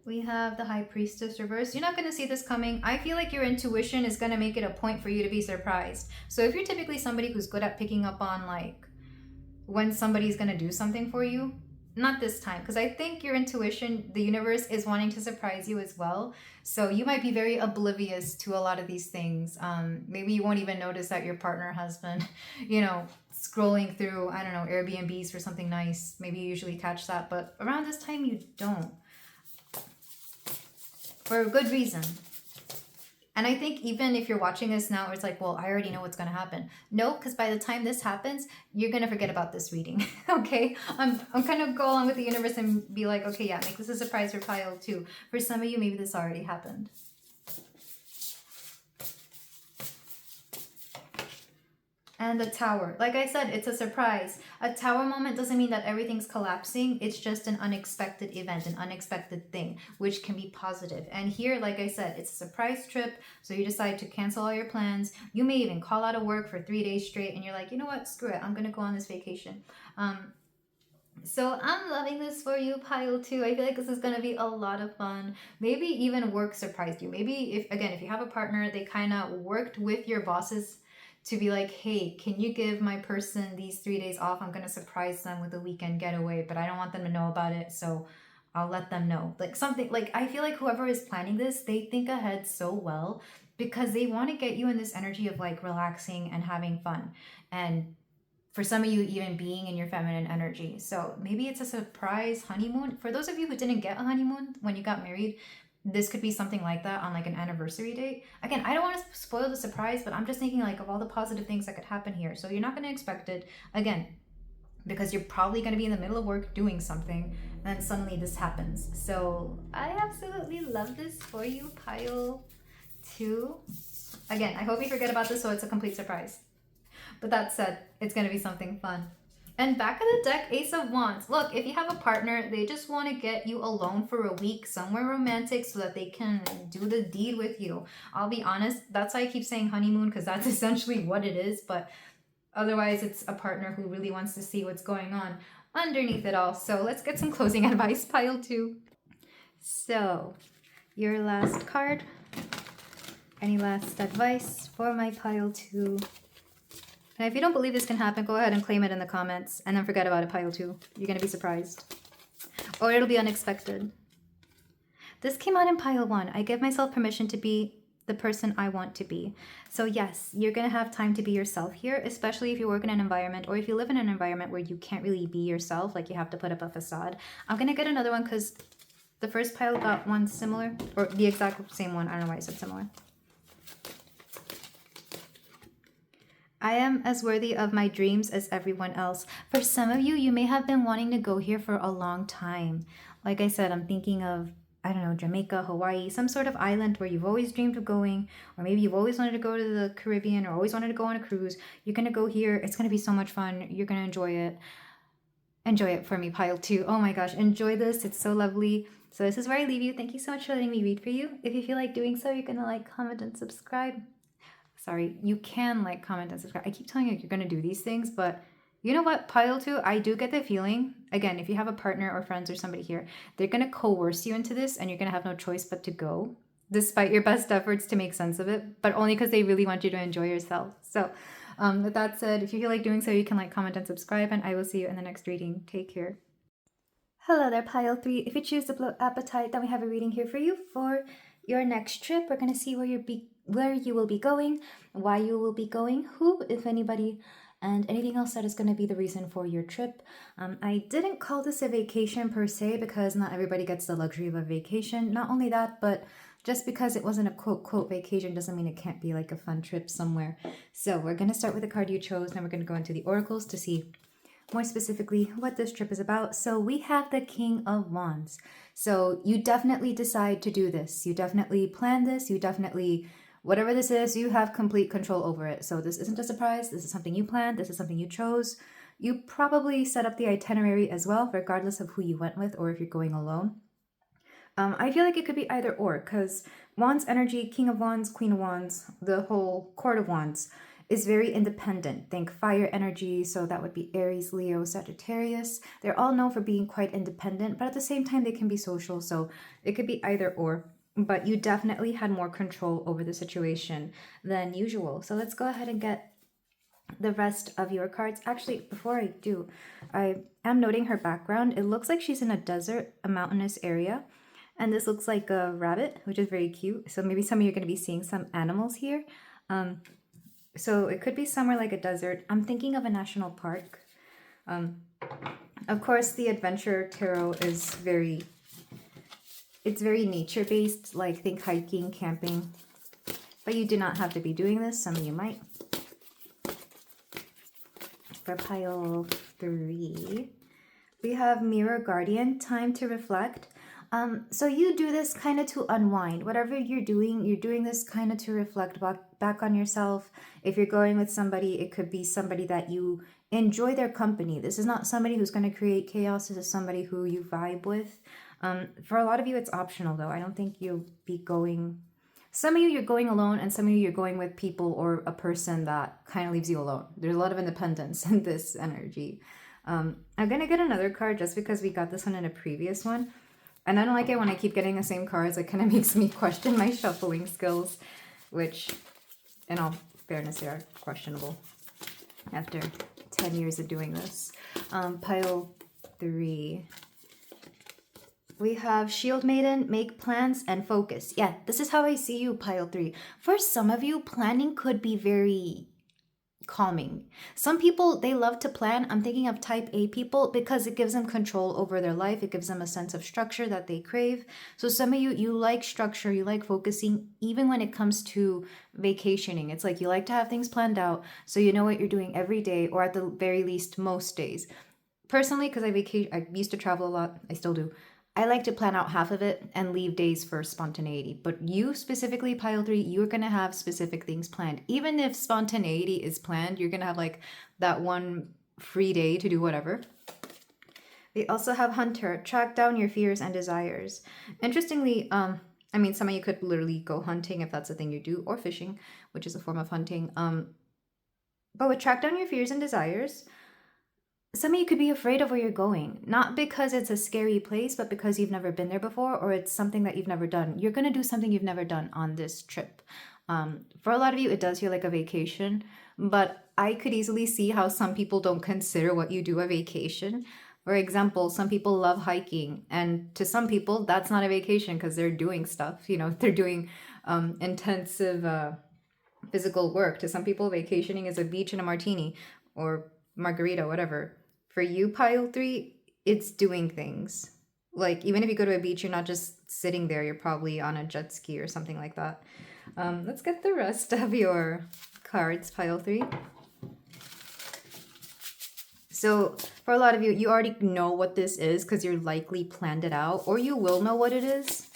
We have the High Priestess reversed. You're not going to see this coming. I feel like your intuition is going to make it a point for you to be surprised. So if you're typically somebody who's good at picking up on like when somebody's going to do something for you, not this time, because I think your intuition, the universe is wanting to surprise you as well. So you might be very oblivious to a lot of these things. Maybe you won't even notice that your partner has been, you know, scrolling through, I don't know, Airbnbs for something nice. Maybe you usually catch that, but around this time you don't. For a good reason. And I think even if you're watching this now, it's like, well, I already know what's going to happen. No, because by the time this happens, you're going to forget about this reading. Okay? I'm going to go along with the universe and be like, okay, yeah, make this a surprise for pile 2. For some of you, maybe this already happened. And the Tower. Like I said, it's a surprise. A Tower moment doesn't mean that everything's collapsing. It's just an unexpected event, an unexpected thing, which can be positive. And here, like I said, it's a surprise trip. So you decide to cancel all your plans. You may even call out of work for 3 days straight. And you're like, you know what? Screw it. I'm going to go on this vacation. So I'm loving this for you, pile 2. I feel like this is going to be a lot of fun. Maybe even work surprised you. Maybe, if you have a partner, they kind of worked with your bosses to be like, hey, can you give my person these 3 days off? I'm going to surprise them with a weekend getaway, but I don't want them to know about it, so I'll let them know. Like something, like I feel like whoever is planning this, they think ahead so well because they want to get you in this energy of like relaxing and having fun. And for some of you, even being in your feminine energy. So maybe it's a surprise honeymoon. For those of you who didn't get a honeymoon when you got married, this could be something like that on like an anniversary date. Again, I don't want to spoil the surprise, but I'm just thinking like of all the positive things that could happen here. So you're not going to expect it, again, because you're probably going to be in the middle of work doing something, and then suddenly this happens. So I absolutely love this for you, pile 2. Again, I hope you forget about this so it's a complete surprise. But that said, it's going to be something fun. And back of the deck, Ace of Wands. Look, if you have a partner, they just want to get you alone for a week, somewhere romantic, so that they can do the deed with you. I'll be honest, that's why I keep saying honeymoon, because that's essentially what it is. But otherwise, it's a partner who really wants to see what's going on underneath it all. So let's get some closing advice, pile 2. So, your last card. Any last advice for my pile 2? And if you don't believe this can happen, go ahead and claim it in the comments. And then forget about it, pile 2. You're going to be surprised. Or it'll be unexpected. This came out in pile 1. I give myself permission to be the person I want to be. So yes, you're going to have time to be yourself here, especially if you work in an environment or if you live in an environment where you can't really be yourself, like you have to put up a facade. I'm going to get another one because The first pile got one similar, or the exact same one. I don't know why I said similar. I am as worthy of my dreams as everyone else. For some of you, you may have been wanting to go here for a long time. Like I said, I'm thinking of, I don't know, Jamaica, Hawaii, some sort of island where you've always dreamed of going, or maybe you've always wanted to go to the Caribbean or always wanted to go on a cruise. You're going to go here. It's going to be so much fun. You're going to enjoy it. Enjoy it for me, pile 2. Oh my gosh, enjoy this. It's so lovely. So this is where I leave you. Thank you so much for letting me read for you. If you feel like doing so, you're going to like, comment, and subscribe. Sorry, you can like, comment, and subscribe. I keep telling you you're going to do these things, but you know what, pile 2, I do get the feeling, again, if you have a partner or friends or somebody here, they're going to coerce you into this and you're going to have no choice but to go, despite your best efforts to make sense of it, but only because they really want you to enjoy yourself. So with that said, if you feel like doing so, you can like, comment, and subscribe, and I will see you in the next reading. Take care. Hello there, pile 3. If you choose to blow apatite, then we have a reading here for you for your next trip. We're going to see where you will be going, why you will be going, who, if anybody, and anything else that is going to be the reason for your trip. I didn't call this a vacation per se because not everybody gets the luxury of a vacation. Not only that, but just because it wasn't a quote vacation doesn't mean it can't be like a fun trip somewhere. So we're going to start with the card you chose, and then we're going to go into the oracles to see more specifically what this trip is about. So we have the King of Wands. So you definitely decide to do this. You definitely plan this. You definitely, whatever this is, you have complete control over it. So this isn't a surprise. This is something you planned. This is something you chose. You probably set up the itinerary as well, regardless of who you went with or if you're going alone. I feel like it could be either or, because Wands energy, King of Wands, Queen of Wands, the whole Court of Wands is very independent. Think fire energy, so that would be Aries, Leo, Sagittarius. They're all known for being quite independent, but at the same time, they can be social, so it could be either or. But you definitely had more control over the situation than usual. So let's go ahead and get the rest of your cards. Actually, before I do, I am noting her background. It looks like she's in a desert, a mountainous area. And this looks like a rabbit, which is very cute. So maybe some of you are going to be seeing some animals here. So it could be somewhere like a desert. I'm thinking of a national park. Of course, the Adventure Tarot is very nature-based, like think hiking, camping. But you do not have to be doing this. Some of you might. For pile 3, we have Mirror Guardian, time to reflect. So you do this kind of to unwind. Whatever you're doing this kind of to reflect back on yourself. If you're going with somebody, it could be somebody that you enjoy their company. This is not somebody who's going to create chaos. This is somebody who you vibe with. For a lot of you, it's optional though. I don't think you'll be going... Some of you, you're going alone, and some of you, you're going with people or a person that kind of leaves you alone. There's a lot of independence in this energy. I'm going to get another card just because we got this one in a previous one. And I don't like it when I keep getting the same cards. It kind of makes me question my shuffling skills, which, in all fairness, they are questionable after 10 years of doing this. Pile 3. We have Shield Maiden, make plans and focus. Yeah, this is how I see you, pile 3. For some of you, planning could be very calming. Some people, they love to plan. I'm thinking of type A people because it gives them control over their life. It gives them a sense of structure that they crave. So some of you, you like structure, you like focusing, even when it comes to vacationing. It's like you like to have things planned out so you know what you're doing every day, or at the very least most days. Personally, because I used to travel a lot, I still do. I like to plan out half of it and leave days for spontaneity. But you specifically, pile 3, you're going to have specific things planned. Even if spontaneity is planned, you're going to have like that one free day to do whatever. We also have Hunter, track down your fears and desires. Interestingly, I mean, some of you could literally go hunting if that's the thing you do, or fishing, which is a form of hunting. But with track down your fears and desires, some of you could be afraid of where you're going, not because it's a scary place, but because you've never been there before, or it's something that you've never done. You're going to do something you've never done on this trip. For a lot of you, it does feel like a vacation, but I could easily see how some people don't consider what you do a vacation. For example, some people love hiking, and to some people, that's not a vacation because they're doing stuff. You know, they're doing intensive physical work. To some people, vacationing is a beach and a martini, or margarita, whatever. For you, pile 3, it's doing things. Like, even if you go to a beach, you're not just sitting there. You're probably on a jet ski or something like that. Let's get the rest of your cards, pile 3. So for a lot of you, you already know what this is because you're likely planned it out, or you will know what it is.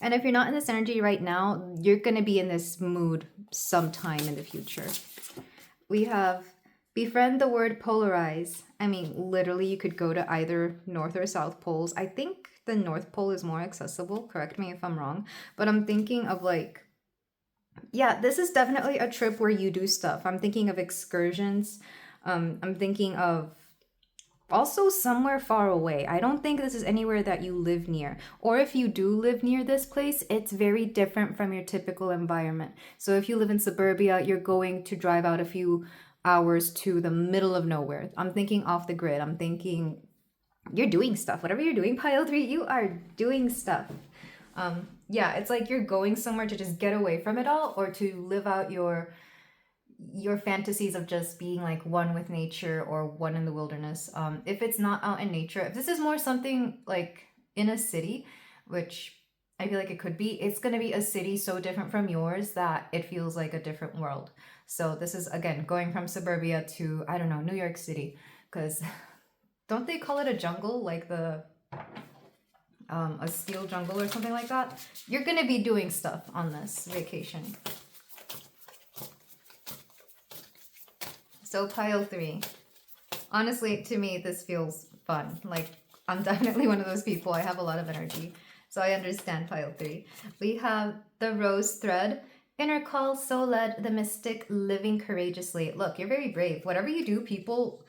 And if you're not in this energy right now, you're going to be in this mood sometime in the future. We have befriend the word polarize. I mean, literally, you could go to either North or South poles. I think the North Pole is more accessible. Correct me if I'm wrong. But I'm thinking of like, yeah, this is definitely a trip where you do stuff. I'm thinking of excursions. I'm thinking of also somewhere far away. I don't think this is anywhere that you live near. Or if you do live near this place, it's very different from your typical environment. So if you live in suburbia, you're going to drive out a few hours to the middle of nowhere. I'm thinking off the grid. I'm thinking you're doing stuff. Whatever you're doing, pile 3, you are doing stuff. Yeah, it's like you're going somewhere to just get away from it all, or to live out your fantasies of just being like one with nature or one in the wilderness. If it's not out in nature, if this is more something like in a city, which I feel like it could be, it's going to be a city so different from yours that it feels like a different world. So this is, again, going from suburbia to, I don't know, New York City, because don't they call it a jungle, like the a steel jungle or something like that? You're going to be doing stuff on this vacation. So pile 3. Honestly, to me, this feels fun. Like, I'm definitely one of those people. I have a lot of energy. So I understand pile 3. We have the rose thread. Inner call, so led, the mystic, living courageously. Look, you're very brave. Whatever you do, people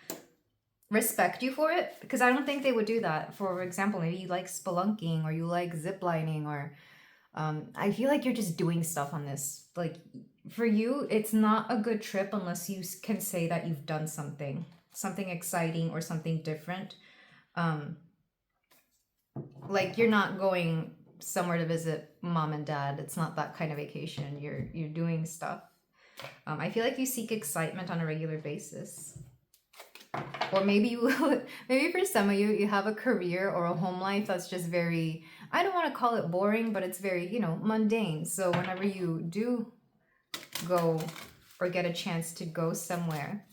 respect you for it. Because I don't think they would do that. For example, maybe you like spelunking, or you like ziplining, or I feel like you're just doing stuff on this. Like, for you, it's not a good trip unless you can say that you've done something exciting or something different. Like, you're not going somewhere to visit mom and dad. It's not that kind of vacation. You're doing stuff. I feel like you seek excitement on a regular basis. Or maybe maybe for some of you, you have a career or a home life that's just very, I don't want to call it boring, but it's very, mundane. So whenever you do go or get a chance to go somewhere,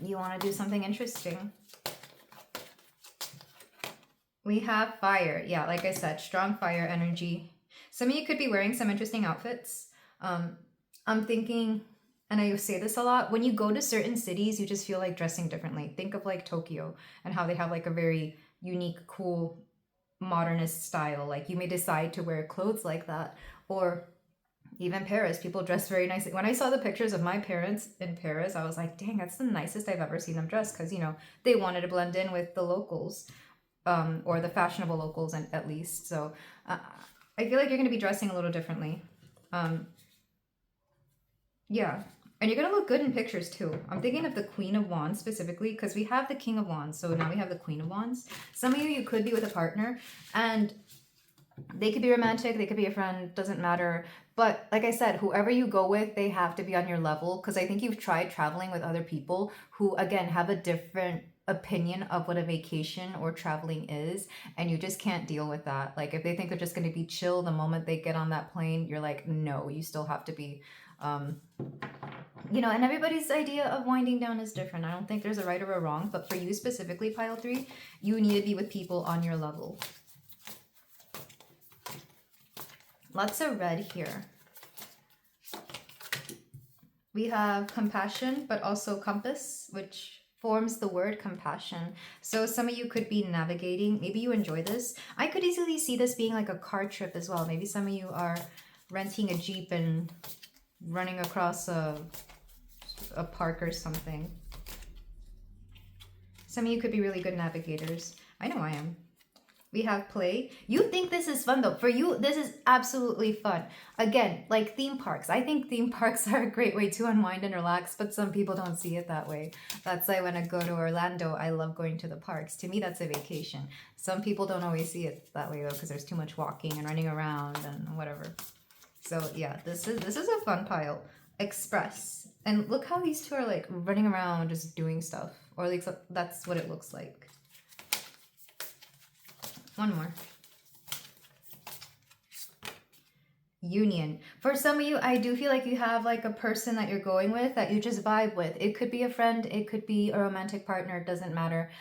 you want to do something interesting. We have fire. Yeah, like I said, strong fire energy. Some of you could be wearing some interesting outfits. I'm thinking, and I say this a lot, when you go to certain cities, you just feel like dressing differently. Think of like Tokyo and how they have like a very unique, cool, modernist style. Like, you may decide to wear clothes like that. Or even Paris, people dress very nicely. When I saw the pictures of my parents in Paris, I was like, dang, that's the nicest I've ever seen them dress, because, they wanted to blend in with the locals, or the fashionable locals, at least. So I feel like you're going to be dressing a little differently. Yeah. And you're going to look good in pictures too. I'm thinking of the Queen of Wands specifically, because we have the King of Wands. So now we have the Queen of Wands. Some of you could be with a partner, and they could be romantic, they could be a friend, doesn't matter. But like I said, whoever you go with, they have to be on your level, because I think you've tried traveling with other people who, again, have a different opinion of what a vacation or traveling is, and you just can't deal with that. Like, if they think they're just going to be chill the moment they get on that plane, you're like, no, you still have to be and everybody's idea of winding down is different. I don't think there's a right or a wrong, but for you specifically, pile 3, you need to be with people on your level. Lots of red here. We have compassion, but also compass, which forms the word compassion. So some of you could be navigating. Maybe you enjoy this. I could easily see this being like a car trip as well. Maybe some of you are renting a Jeep and running across a park or something. Some of you could be really good navigators. I know I am. We have play. You think this is fun though. For you, this is absolutely fun. Again, like theme parks. I think theme parks are a great way to unwind and relax, but some people don't see it that way. That's why when I go to Orlando, I love going to the parks. To me, that's a vacation. Some people don't always see it that way though, because there's too much walking and running around and whatever. So yeah, this is a fun pile. express. And look how these two are like running around just doing stuff, or at least that's what it looks like. One more. Union. For some of you, I do feel like you have like a person that you're going with that you just vibe with. It could be a friend, it could be a romantic partner, it doesn't matter.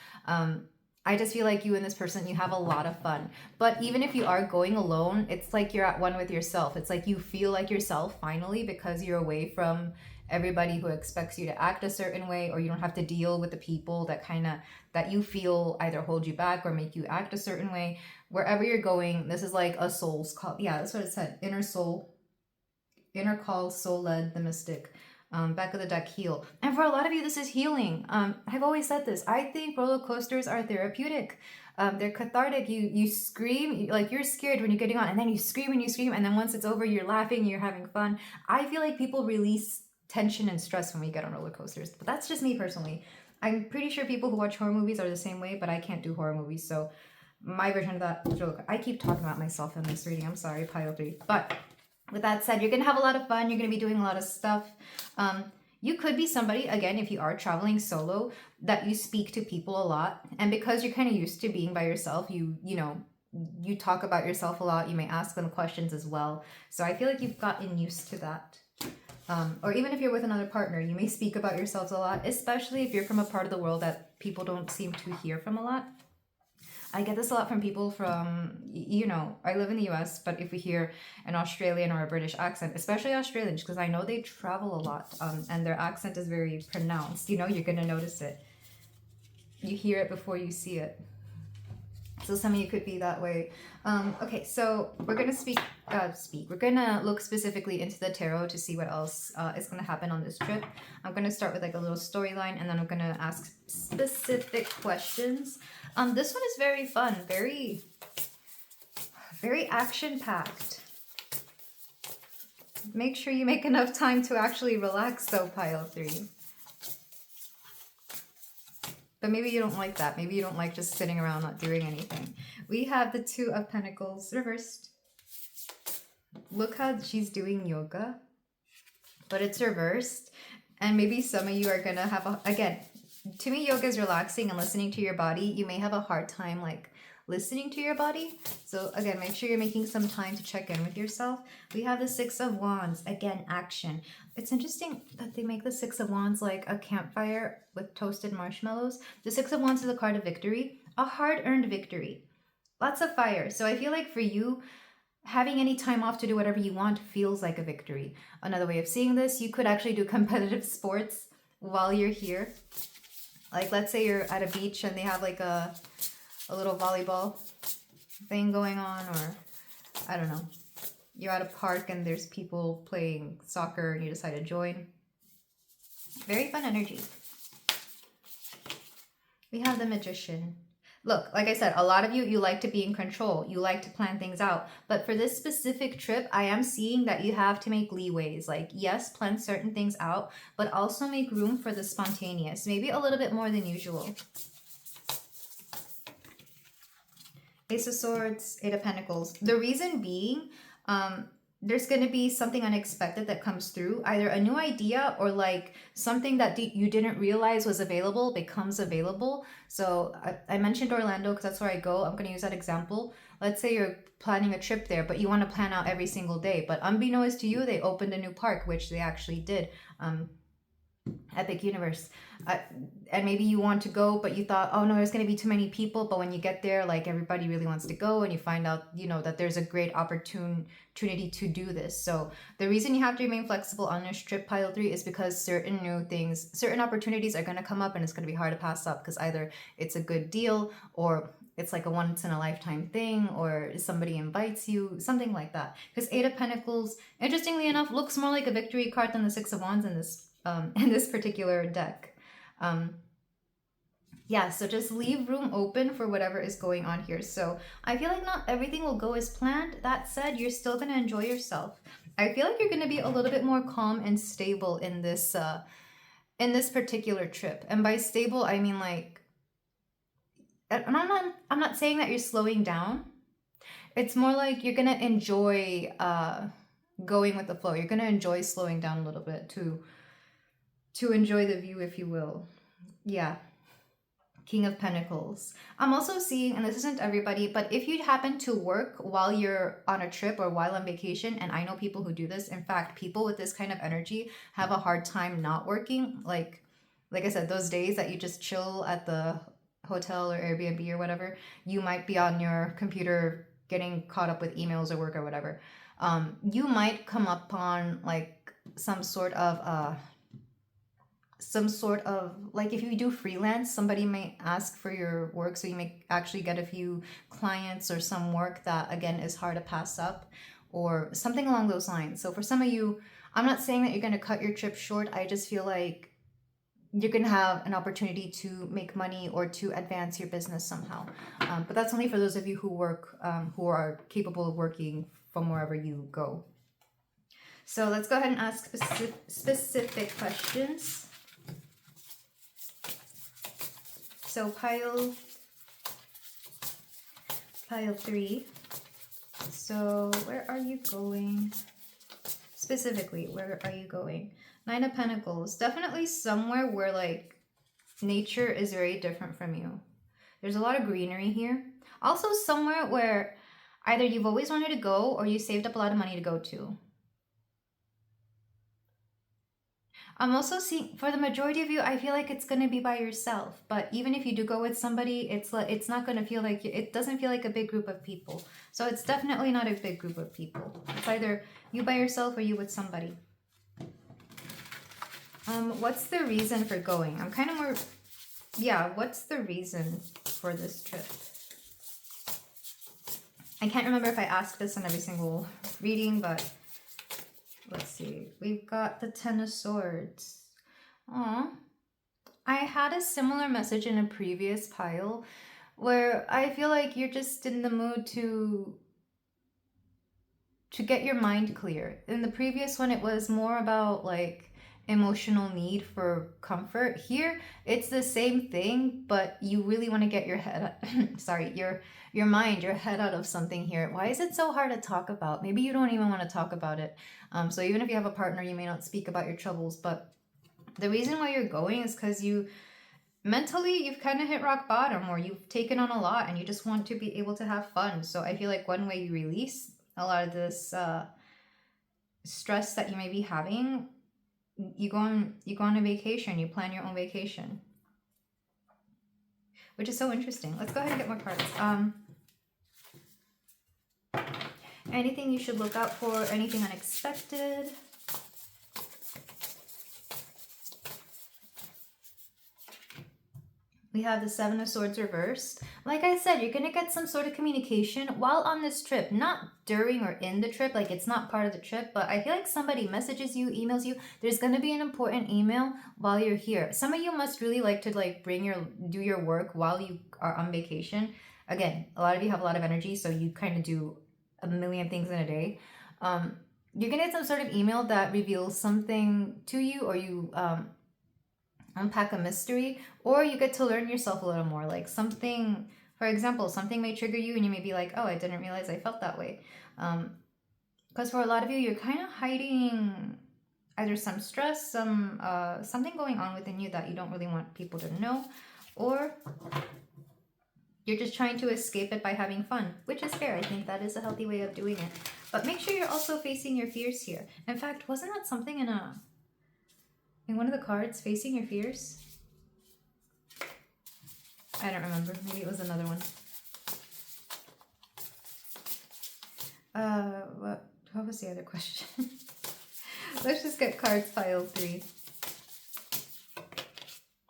I just feel like you and this person, you have a lot of fun. But even if you are going alone, it's like you're at one with yourself. It's like you feel like yourself finally, because you're away from everybody who expects you to act a certain way, or you don't have to deal with the people that you feel either hold you back or make you act a certain way. Wherever you're going, this is like a soul's call. Yeah, that's what it said. Inner soul, inner call, soul led, the mystic. Back of the deck, heal. And for a lot of you, this is healing. I've always said this. I think roller coasters are therapeutic. They're cathartic. You scream, like you're scared when you're getting on, and then you scream, and then once it's over, you're laughing, you're having fun. I feel like people release tension and stress when we get on roller coasters, but that's just me personally. I'm pretty sure people who watch horror movies are the same way, but I can't do horror movies, so my version of that joke. I keep talking about myself in this reading. I'm sorry, pile 3. But with that said, you're going to have a lot of fun. You're going to be doing a lot of stuff. You could be somebody, again, if you are traveling solo, that you speak to people a lot. And because you're kind of used to being by yourself, you talk about yourself a lot. You may ask them questions as well. So I feel like you've gotten used to that. Or even if you're with another partner, you may speak about yourselves a lot, especially if you're from a part of the world that people don't seem to hear from a lot. I get this a lot from people from, I live in the US, but if we hear an Australian or a British accent, especially Australians, because I know they travel a lot, and their accent is very pronounced, you're going to notice it. You hear it before you see it. So some of you could be that way. Okay, so we're going to we're going to look specifically into the tarot to see what else is going to happen on this trip. I'm going to start with like a little storyline, and then I'm going to ask specific questions. This one is very fun, very, very action-packed. Make sure you make enough time to actually relax though, pile 3. But maybe you don't like that. Maybe you don't like just sitting around not doing anything. We have the 2 of Pentacles reversed. Look how she's doing yoga, but it's reversed. And maybe some of you are going to have again, to me, yoga is relaxing and listening to your body. You may have a hard time like listening to your body. So again, make sure you're making some time to check in with yourself. We have the 6 of Wands, again, action. It's interesting that they make the 6 of Wands like a campfire with toasted marshmallows. The 6 of Wands is a card of victory, a hard-earned victory. Lots of fire. So I feel like for you, having any time off to do whatever you want feels like a victory. Another way of seeing this, you could actually do competitive sports while you're here. Like let's say you're at a beach and they have like a little volleyball thing going on, or I don't know. You're at a park and there's people playing soccer and you decide to join. Very fun energy. We have the Magician. Look, like I said, a lot of you like to be in control. You like to plan things out. But for this specific trip, I am seeing that you have to make leeways. Like, yes, plan certain things out, but also make room for the spontaneous. Maybe a little bit more than usual. Ace of Swords, 8 of Pentacles. The reason being, there's going to be something unexpected that comes through. Either a new idea or like something that you didn't realize was available becomes available. So I mentioned Orlando because that's where I go. I'm going to use that example. Let's say you're planning a trip there, but you want to plan out every single day. But unbeknownst to you, they opened a new park, which they actually did. Epic Universe. And maybe you want to go, but you thought, oh no, there's going to be too many people. But when you get there, like everybody really wants to go, and you find out, that there's a great opportunity to do this. So the reason you have to remain flexible on this trip, pile 3, is because certain new things, certain opportunities are going to come up, and it's going to be hard to pass up because either it's a good deal or it's like a once in a lifetime thing, or somebody invites you, something like that. Because 8 of Pentacles, interestingly enough, looks more like a victory card than the 6 of Wands in this particular deck. Yeah, so just leave room open for whatever is going on here. So I feel like not everything will go as planned. That said, you're still going to enjoy yourself. I feel like you're going to be a little bit more calm and stable in this particular trip. And by stable, I mean like, and I'm not saying that you're slowing down. It's more like you're going to enjoy going with the flow. You're going to enjoy slowing down a little bit to enjoy the view, if you will. Yeah. King of Pentacles. I'm also seeing, and this isn't everybody, but if you happen to work while you're on a trip or while on vacation, and I know people who do this, in fact, people with this kind of energy have a hard time not working. Like I said, those days that you just chill at the hotel or Airbnb or whatever, you might be on your computer getting caught up with emails or work or whatever. You might come upon like some sort of like, if you do freelance, somebody may ask for your work, so you may actually get a few clients or some work that again is hard to pass up or something along those lines. So for some of you, I'm not saying that you're going to cut your trip short. I just feel like you're going to have an opportunity to make money or to advance your business somehow. But that's only for those of you who work, who are capable of working from wherever you go. So let's go ahead and ask specific questions. So pile 3. So where are you going? Specifically, where are you going? 9 of Pentacles. Definitely somewhere where like nature is very different from you. There's a lot of greenery here. Also somewhere where either you've always wanted to go or you saved up a lot of money to go to. I'm also seeing, for the majority of you, I feel like it's going to be by yourself. But even if you do go with somebody, it's not going to feel like, it doesn't feel like a big group of people. So it's definitely not a big group of people. It's either you by yourself or you with somebody. What's the reason for going? I'm kind of more, yeah, what's the reason for this trip? I can't remember if I asked this in every single reading, but let's see. We've got the 10 of Swords. Aw. I had a similar message in a previous pile where I feel like you're just in the mood to get your mind clear. In the previous one, it was more about like emotional need for comfort. Here, it's the same thing, but you really want to get your head, sorry, your mind, your head out of something here. Why is it so hard to talk about? Maybe you don't even want to talk about it. So even if you have a partner, you may not speak about your troubles, but the reason why you're going is because you mentally, you've kind of hit rock bottom, or you've taken on a lot and you just want to be able to have fun. So I feel like one way you release a lot of this stress that you may be having, you go on a vacation, you plan your own vacation, which is so interesting. Let's go ahead and get more cards. Anything you should look out for, anything unexpected. We have the 7 of Swords reversed. Like I said, you're going to get some sort of communication while on this trip. Not during or in the trip, like it's not part of the trip, but I feel like somebody messages you, emails you. There's going to be an important email while you're here. Some of you must really like to like do your work while you are on vacation. Again, a lot of you have a lot of energy, so you kind of do a million things in a day. You're going to get some sort of email that reveals something to you, or you unpack a mystery, or you get to learn yourself a little more. Like something, for example, something may trigger you and you may be like, oh, I didn't realize I felt that way. Because for a lot of you, you're kind of hiding either some stress, something going on within you that you don't really want people to know, or you're just trying to escape it by having fun, which is fair. I think that is a healthy way of doing it. But make sure you're also facing your fears here. In fact, wasn't that something in one of the cards, facing your fears? I don't remember. Maybe it was another one. What was the other question? Let's just get cards pile 3.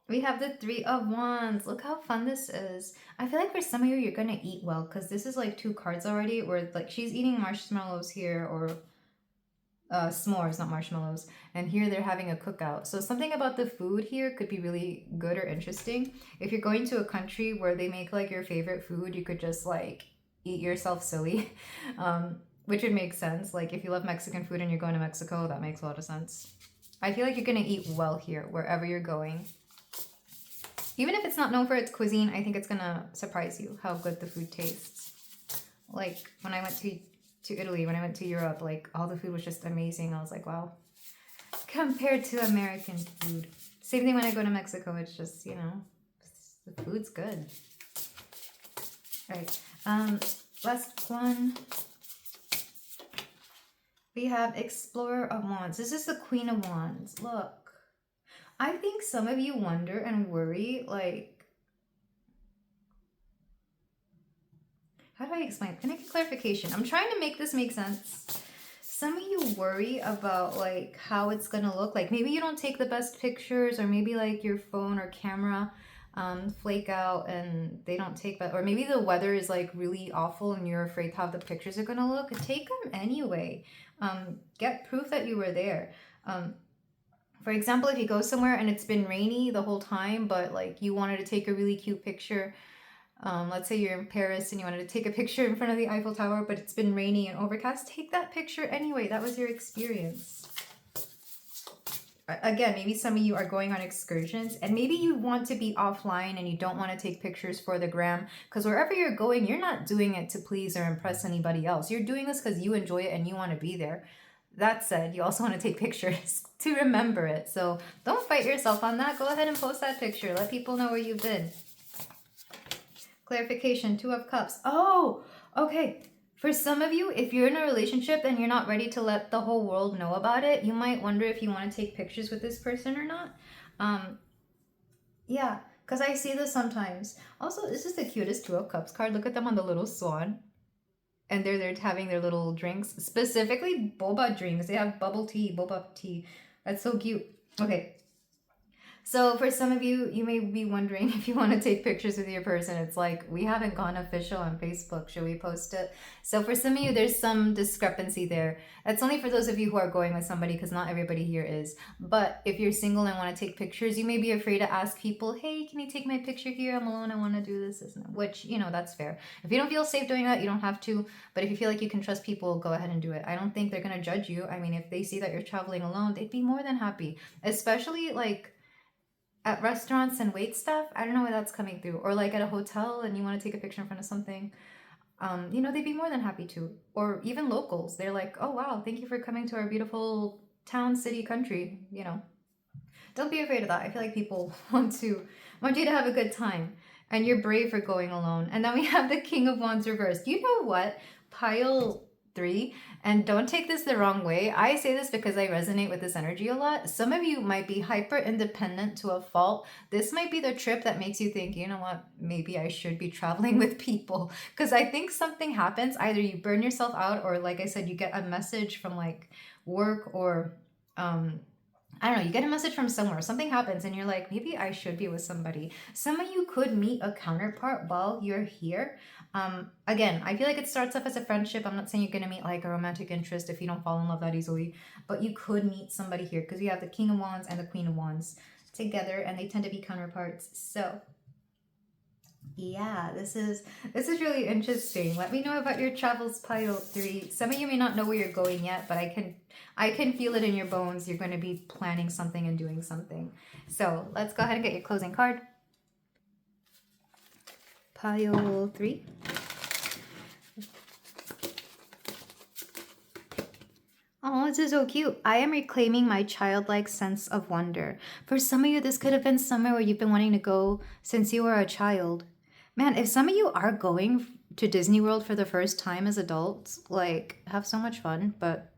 We have the 3 of Wands. Look how fun this is. I feel like for some of you, you're going to eat well, because this is like 2 cards already, where like she's eating marshmallows here, or s'mores, not marshmallows, and here they're having a cookout. So something about the food here could be really good or interesting. If you're going to a country where they make like your favorite food, you could just like eat yourself silly, which would make sense. Like if you love Mexican food and you're going to Mexico, that makes a lot of sense. I feel like you're going to eat well here, wherever you're going. Even if it's not known for its cuisine, I think it's going to surprise you how good the food tastes. Like when I went to to Italy, when I went to Europe, like all the food was just amazing. I was like, wow, compared to American food. Same thing when I go to Mexico. It's just, you know, the food's good. All right. Last one. We have Explorer of Wands. This is the Queen of Wands. Look, I think some of you wonder and worry, like, how do I explain? Can I get clarification? I'm trying to make this make sense. Some of you worry about like how it's gonna look. Like maybe you don't take the best pictures, or maybe like your phone or camera flake out and they don't take that, or maybe the weather is like really awful and you're afraid how the pictures are gonna look. Take them anyway. Get proof that you were there. For example, if you go somewhere and it's been rainy the whole time, but like you wanted to take a really cute picture, let's say you're in Paris and you wanted to take a picture in front of the Eiffel Tower, but it's been rainy and overcast, take that picture anyway. That was your experience. Again, maybe some of you are going on excursions and maybe you want to be offline and you don't want to take pictures for the gram, because wherever you're going, you're not doing it to please or impress anybody else. You're doing this because you enjoy it and you want to be there. That said, you also want to take pictures to remember it. So don't fight yourself on that. Go ahead and post that picture. Let people know where you've been. Clarification, Two of Cups. Oh, okay. For some of you, if you're in a relationship and you're not ready to let the whole world know about it, you might wonder if you want to take pictures with this person or not. Yeah, because I see this sometimes. Also, this is the cutest Two of Cups card. Look at them on the little swan. And they're there having their little drinks. Specifically, boba drinks. They have bubble tea, boba tea. That's so cute. Okay. So for some of you, you may be wondering if you want to take pictures with your person. It's like, we haven't gone official on Facebook. Should we post it? So for some of you, there's some discrepancy there. That's only for those of you who are going with somebody, because not everybody here is. But if you're single and want to take pictures, you may be afraid to ask people, hey, can you take my picture here? I'm alone. I want to do this. Which, you know, that's fair. If you don't feel safe doing that, you don't have to. But if you feel like you can trust people, go ahead and do it. I don't think they're going to judge you. I mean, if they see that you're traveling alone, they'd be more than happy. Especially like at restaurants and wait staff. I don't know where that's coming through. Or like at a hotel and you want to take a picture in front of something. You know, they'd be more than happy to. Or even locals. They're like, oh, wow, thank you for coming to our beautiful town, city, country. You know, don't be afraid of that. I feel like people want you to have a good time. And you're brave for going alone. And then we have the King of Wands reversed. You know what? Pile 3, and don't take this the wrong way. I say this because I resonate with this energy a lot. Some of you might be hyper independent to a fault. This might be the trip that makes you think, you know what, maybe I should be traveling with people. Because I think something happens. Either you burn yourself out, or like I said, you get a message from like work, or I don't know, you get a message from somewhere, something happens and you're like, maybe I should be with somebody. Some of you could meet a counterpart while you're here. Again, I feel like it starts off as a friendship. I'm not saying you're going to meet like a romantic interest if you don't fall in love that easily, but you could meet somebody here, because we have the King of Wands and the Queen of Wands together and they tend to be counterparts. So yeah, this is really interesting. Let me know about your travels, pile 3. Some of you may not know where you're going yet, but I can feel it in your bones. You're going to be planning something and doing something. So let's go ahead and get your closing card. Pile 3. Oh, this is so cute. I am reclaiming my childlike sense of wonder. For some of you, this could have been somewhere where you've been wanting to go since you were a child. Man, if some of you are going to Disney World for the first time as adults, like, have so much fun, but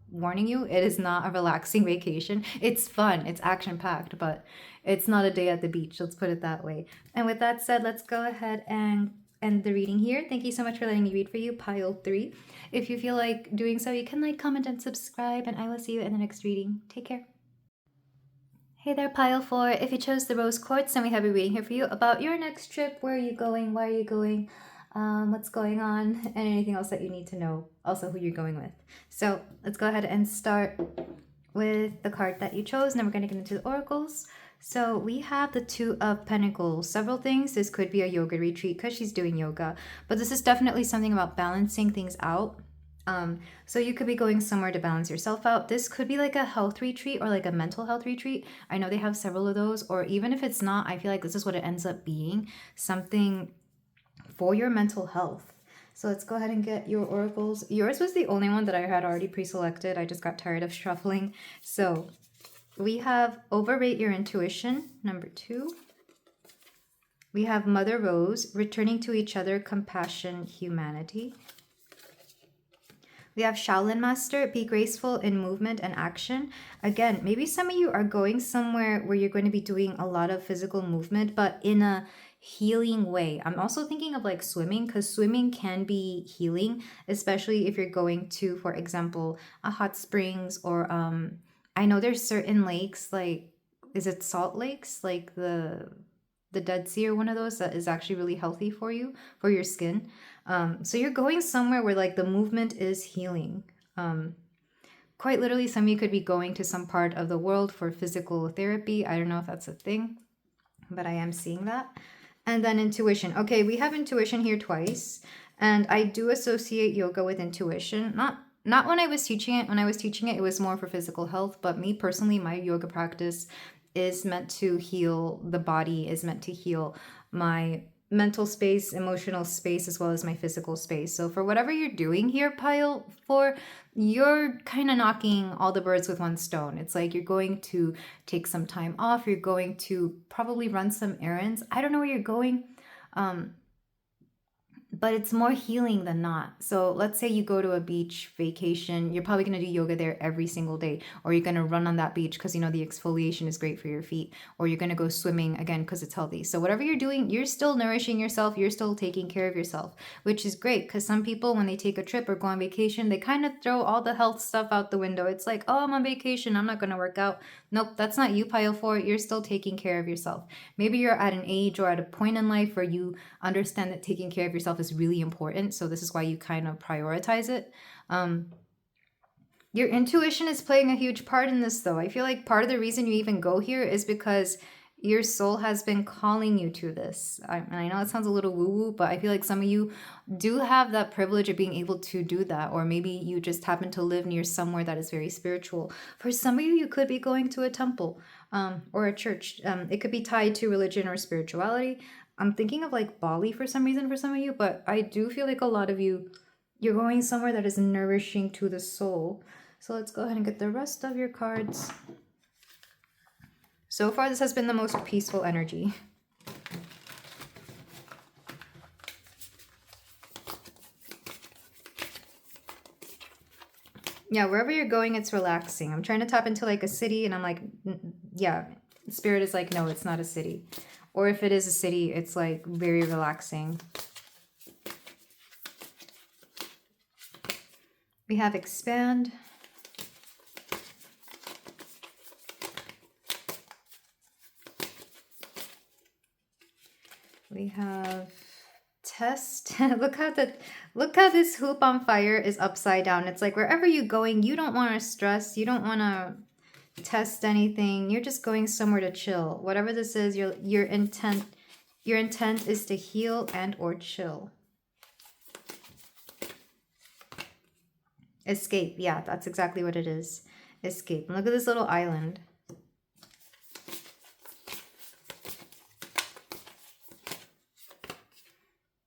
warning you, it is not a relaxing vacation. It's fun, it's action-packed, but it's not a day at the beach, let's put it that way. And with that said, let's go ahead and end the reading here. Thank you so much for letting me read for you, pile 3. If you feel like doing so, you can like, comment, and subscribe, and I will see you in the next reading. Take care. Hey there, pile 4. If you chose the rose quartz, then we have a reading here for you about your next trip. Where are you going? Why are you going? What's going on? And anything else that you need to know. Also, who you're going with. So let's go ahead and start with the card that you chose. And then we're going to get into the oracles. So we have the Two of Pentacles. Several things. This could be a yoga retreat because she's doing yoga. But this is definitely something about balancing things out. So you could be going somewhere to balance yourself out. This could be like a health retreat or like a mental health retreat. I know they have several of those. Or even if it's not, I feel like this is what it ends up being. Something for your mental health. So let's go ahead and get your oracles. Yours was the only one that I had already pre-selected. I just got tired of shuffling. So we have overrate your intuition, number 2. We have Mother Rose, returning to each other, compassion, humanity. We have Shaolin Master, be graceful in movement and action. Again, maybe some of you are going somewhere where you're going to be doing a lot of physical movement, but in a healing way. I'm also thinking of like swimming, because swimming can be healing, especially if you're going to, for example, a hot springs, or I know there's certain lakes, like, is it salt lakes? Like the Dead Sea or one of those that is actually really healthy for you, for your skin. So you're going somewhere where like the movement is healing. Quite literally, some of you could be going to some part of the world for physical therapy. I don't know if that's a thing, but I am seeing that. And then intuition. Okay, we have intuition here twice. And I do associate yoga with intuition. Not when I was teaching it. When I was teaching it, it was more for physical health. But me personally, my yoga practice is meant to heal the body, is meant to heal my mental space, emotional space, as well as my physical space. So for whatever you're doing here, pile 4, you're kind of knocking all the birds with one stone. It's like you're going to take some time off. You're going to probably run some errands. I don't know where you're going. But it's more healing than not. So let's say you go to a beach vacation, you're probably going to do yoga there every single day, or you're going to run on that beach because you know the exfoliation is great for your feet, or you're going to go swimming again because it's healthy. So whatever you're doing, you're still nourishing yourself, you're still taking care of yourself, which is great, because some people, when they take a trip or go on vacation, they kind of throw all the health stuff out the window. It's like, oh, I'm on vacation, I'm not going to work out. Nope, that's not you, pile 4. You're still taking care of yourself. Maybe you're at an age or at a point in life where you understand that taking care of yourself is really important. So this is why you kind of prioritize it. Your intuition is playing a huge part in this, though. I feel like part of the reason you even go here is because your soul has been calling you to this. And I know it sounds a little woo-woo, but I feel like some of you do have that privilege of being able to do that. Or maybe you just happen to live near somewhere that is very spiritual. For some of you, you could be going to a temple or a church. It could be tied to religion or spirituality. I'm thinking of like Bali for some reason for some of you, but I do feel like a lot of you, you're going somewhere that is nourishing to the soul. So let's go ahead and get the rest of your cards. So far, this has been the most peaceful energy. Yeah, wherever you're going, it's relaxing. I'm trying to tap into like a city, and I'm like, yeah, Spirit is like, no, it's not a city. Or if it is a city, it's like very relaxing. We have expand. We have test. Look how this hoop on fire is upside down. It's like wherever you're going, you don't want to stress. You don't want to test anything. You're just going somewhere to chill. Whatever this is, your intent is to heal and or chill. Escape. Yeah, that's exactly what it is. Escape. And look at this little island.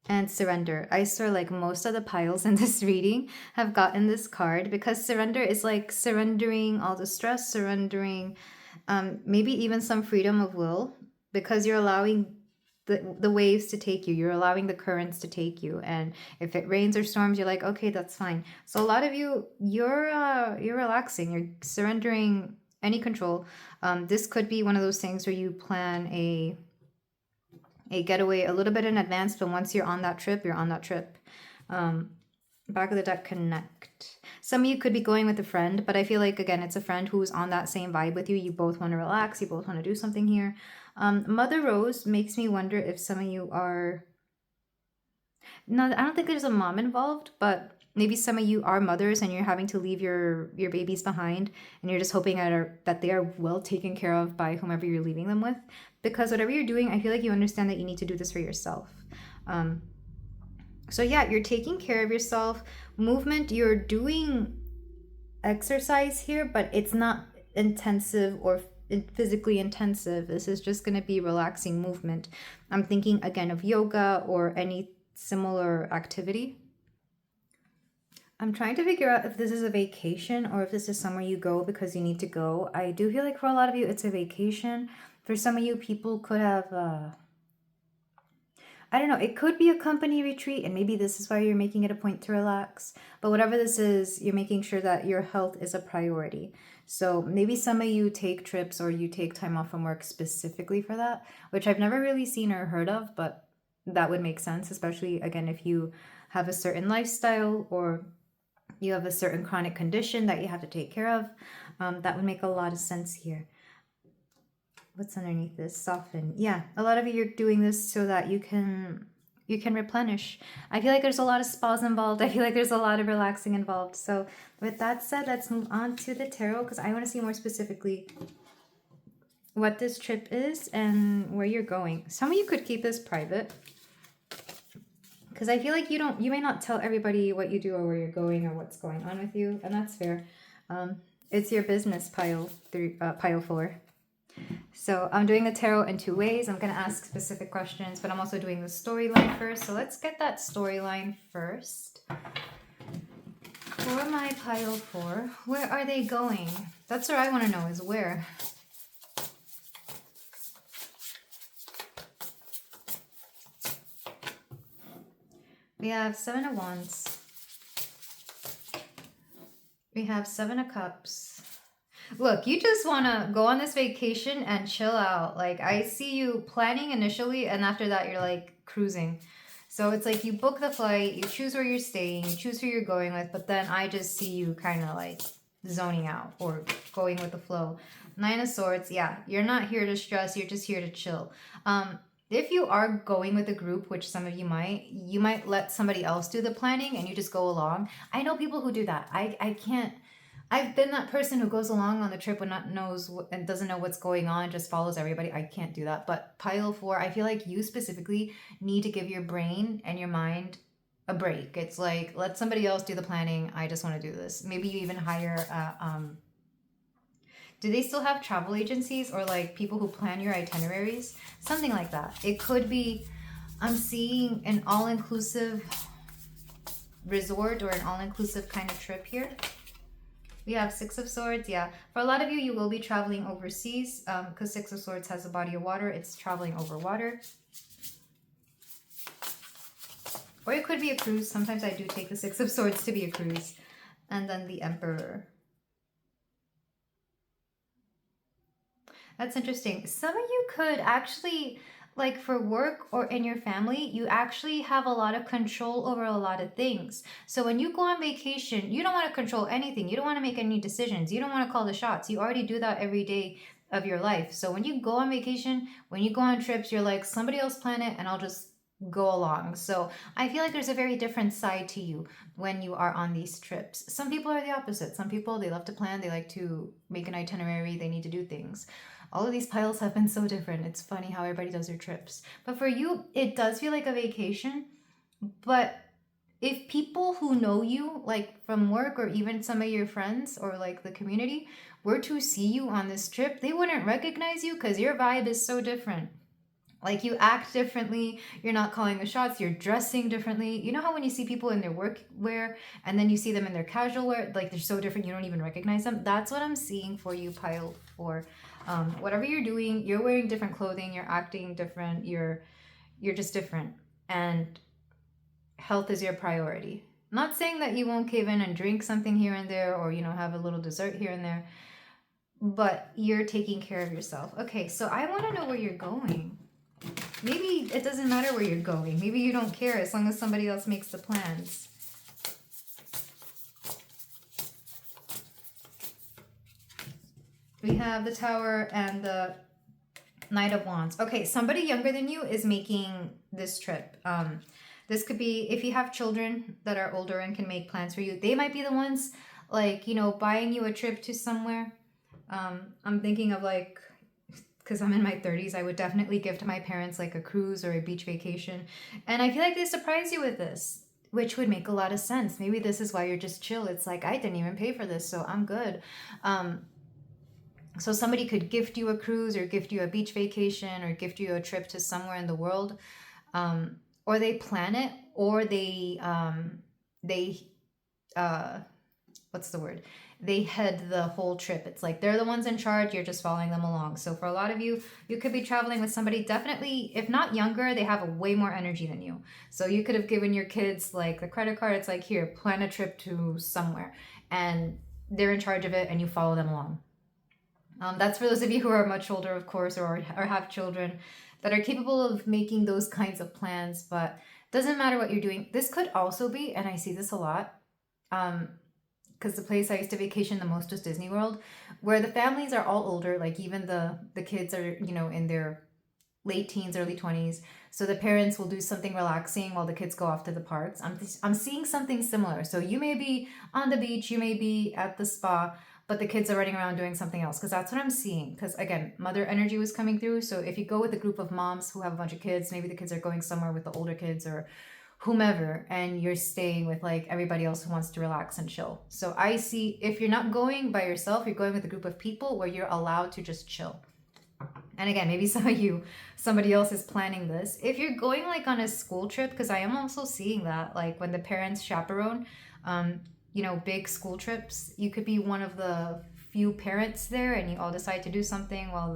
And surrender. I swear, like, most of the piles in this reading have gotten this card because surrender is like surrendering all the stress, surrendering maybe even some freedom of will, because you're allowing the waves to take you. You're allowing the currents to take you. And if it rains or storms, you're like, okay, that's fine. So a lot of you, you're relaxing. You're surrendering any control. This could be one of those things where you plan a getaway a little bit in advance, but once you're on that trip, you're on that trip. Back of the deck, connect. Some of you could be going with a friend, but I feel like, again, it's a friend who's on that same vibe with you. You both want to relax. You both want to do something here. Mother Rose makes me wonder if some of you are... No, I don't think there's a mom involved, but maybe some of you are mothers and you're having to leave your babies behind, and you're just hoping that they are well taken care of by whomever you're leaving them with. Because whatever you're doing, I feel like you understand that you need to do this for yourself. So yeah, you're taking care of yourself. Movement, you're doing exercise here, but it's not intensive or physically intensive. This is just going to be relaxing movement. I'm thinking again of yoga or any similar activity. I'm trying to figure out if this is a vacation or if this is somewhere you go because you need to go. I do feel like for a lot of you, it's a vacation. For some of you, people could have, I don't know, it could be a company retreat, and maybe this is why you're making it a point to relax. But whatever this is, you're making sure that your health is a priority. So maybe some of you take trips or you take time off from work specifically for that, which I've never really seen or heard of, but that would make sense, especially again if you have a certain lifestyle or you have a certain chronic condition that you have to take care of. That would make a lot of sense here. What's underneath this? Soften. Yeah, a lot of you are doing this so that you can replenish. I feel like there's a lot of spas involved. I feel like there's a lot of relaxing involved. So with that said, let's move on to the tarot because I want to see more specifically what this trip is and where you're going. Some of you could keep this private because I feel like you may not tell everybody what you do or where you're going or what's going on with you, and that's fair. It's your business, pile 4. So I'm doing the tarot in 2 ways. I'm going to ask specific questions, but I'm also doing the storyline first. So let's get that storyline first. For my pile 4, where are they going? That's what I want to know, is where. We have 7 of Wands. We have 7 of Cups. Look, you just want to go on this vacation and chill out. Like, I see you planning initially, and after that, you're like cruising. So it's like you book the flight, you choose where you're staying, you choose who you're going with, but then I just see you kind of like zoning out or going with the flow. 9 of Swords, yeah, you're not here to stress, you're just here to chill. If you are going with a group, which some of you might let somebody else do the planning and you just go along. I know people who do that. I can't. I've been that person who goes along on the trip and and doesn't know what's going on, just follows everybody. I can't do that. But pile 4, I feel like you specifically need to give your brain and your mind a break. It's like, let somebody else do the planning. I just want to do this. Maybe you even hire do they still have travel agencies or like people who plan your itineraries? Something like that. It could be, I'm seeing an all-inclusive resort or an all-inclusive kind of trip here. We have 6 of Swords, yeah. For a lot of you, you will be traveling overseas because 6 of Swords has a body of water. It's traveling over water. Or it could be a cruise. Sometimes I do take the 6 of Swords to be a cruise. And then the Emperor. That's interesting. Some of you could actually, like for work or in your family, you actually have a lot of control over a lot of things. So when you go on vacation, you don't want to control anything. You don't want to make any decisions. You don't want to call the shots. You already do that every day of your life. So when you go on vacation, when you go on trips, you're like, somebody else plan it and I'll just go along. So I feel like there's a very different side to you when you are on these trips. Some people are the opposite. Some people, they love to plan. They like to make an itinerary. They need to do things. All of these piles have been so different. It's funny how everybody does their trips. But for you, it does feel like a vacation. But if people who know you, like from work or even some of your friends or like the community, were to see you on this trip, they wouldn't recognize you because your vibe is so different. Like you act differently, you're not calling the shots, you're dressing differently. You know how when you see people in their work wear and then you see them in their casual wear, like they're so different you don't even recognize them? That's what I'm seeing for you, pile 4. Whatever you're doing, you're wearing different clothing, you're acting different, you're just different. And health is your priority. Not saying that you won't cave in and drink something here and there or, you know, have a little dessert here and there, but you're taking care of yourself. Okay, so I want to know where you're going. Maybe it doesn't matter where you're going. Maybe you don't care as long as somebody else makes the plans. We have the Tower and the Knight of Wands. Okay, somebody younger than you is making this trip. This could be, if you have children that are older and can make plans for you, they might be the ones, like, you know, buying you a trip to somewhere. I'm thinking of like, because I'm in my 30s, I would definitely give to my parents like a cruise or a beach vacation. And I feel like they surprise you with this, which would make a lot of sense. Maybe this is why you're just chill. It's like, I didn't even pay for this, so I'm good. So somebody could gift you a cruise or gift you a beach vacation or gift you a trip to somewhere in the world. Or they plan it, or they what's the word? They head the whole trip. It's like they're the ones in charge, you're just following them along. So for a lot of you, you could be traveling with somebody definitely, if not younger, they have a way more energy than you. So you could have given your kids like the credit card. It's like, here, plan a trip to somewhere, and they're in charge of it and you follow them along. That's for those of you who are much older, of course, or have children that are capable of making those kinds of plans. But doesn't matter what you're doing. This could also be, and I see this a lot, because the place I used to vacation the most was Disney World, where the families are all older, like even the kids are, you know, in their late teens, early 20s. So the parents will do something relaxing while the kids go off to the parks. I'm seeing something similar. So you may be on the beach, you may be at the spa, but the kids are running around doing something else, because that's what I'm seeing. Because again, mother energy was coming through. So if you go with a group of moms who have a bunch of kids, maybe the kids are going somewhere with the older kids or whomever, and you're staying with like everybody else who wants to relax and chill. So I see, if you're not going by yourself, you're going with a group of people where you're allowed to just chill. And again, maybe some of you, somebody else is planning this. If you're going like on a school trip, because I am also seeing that, like when the parents chaperone, you know, big school trips, you could be one of the few parents there and you all decide to do something while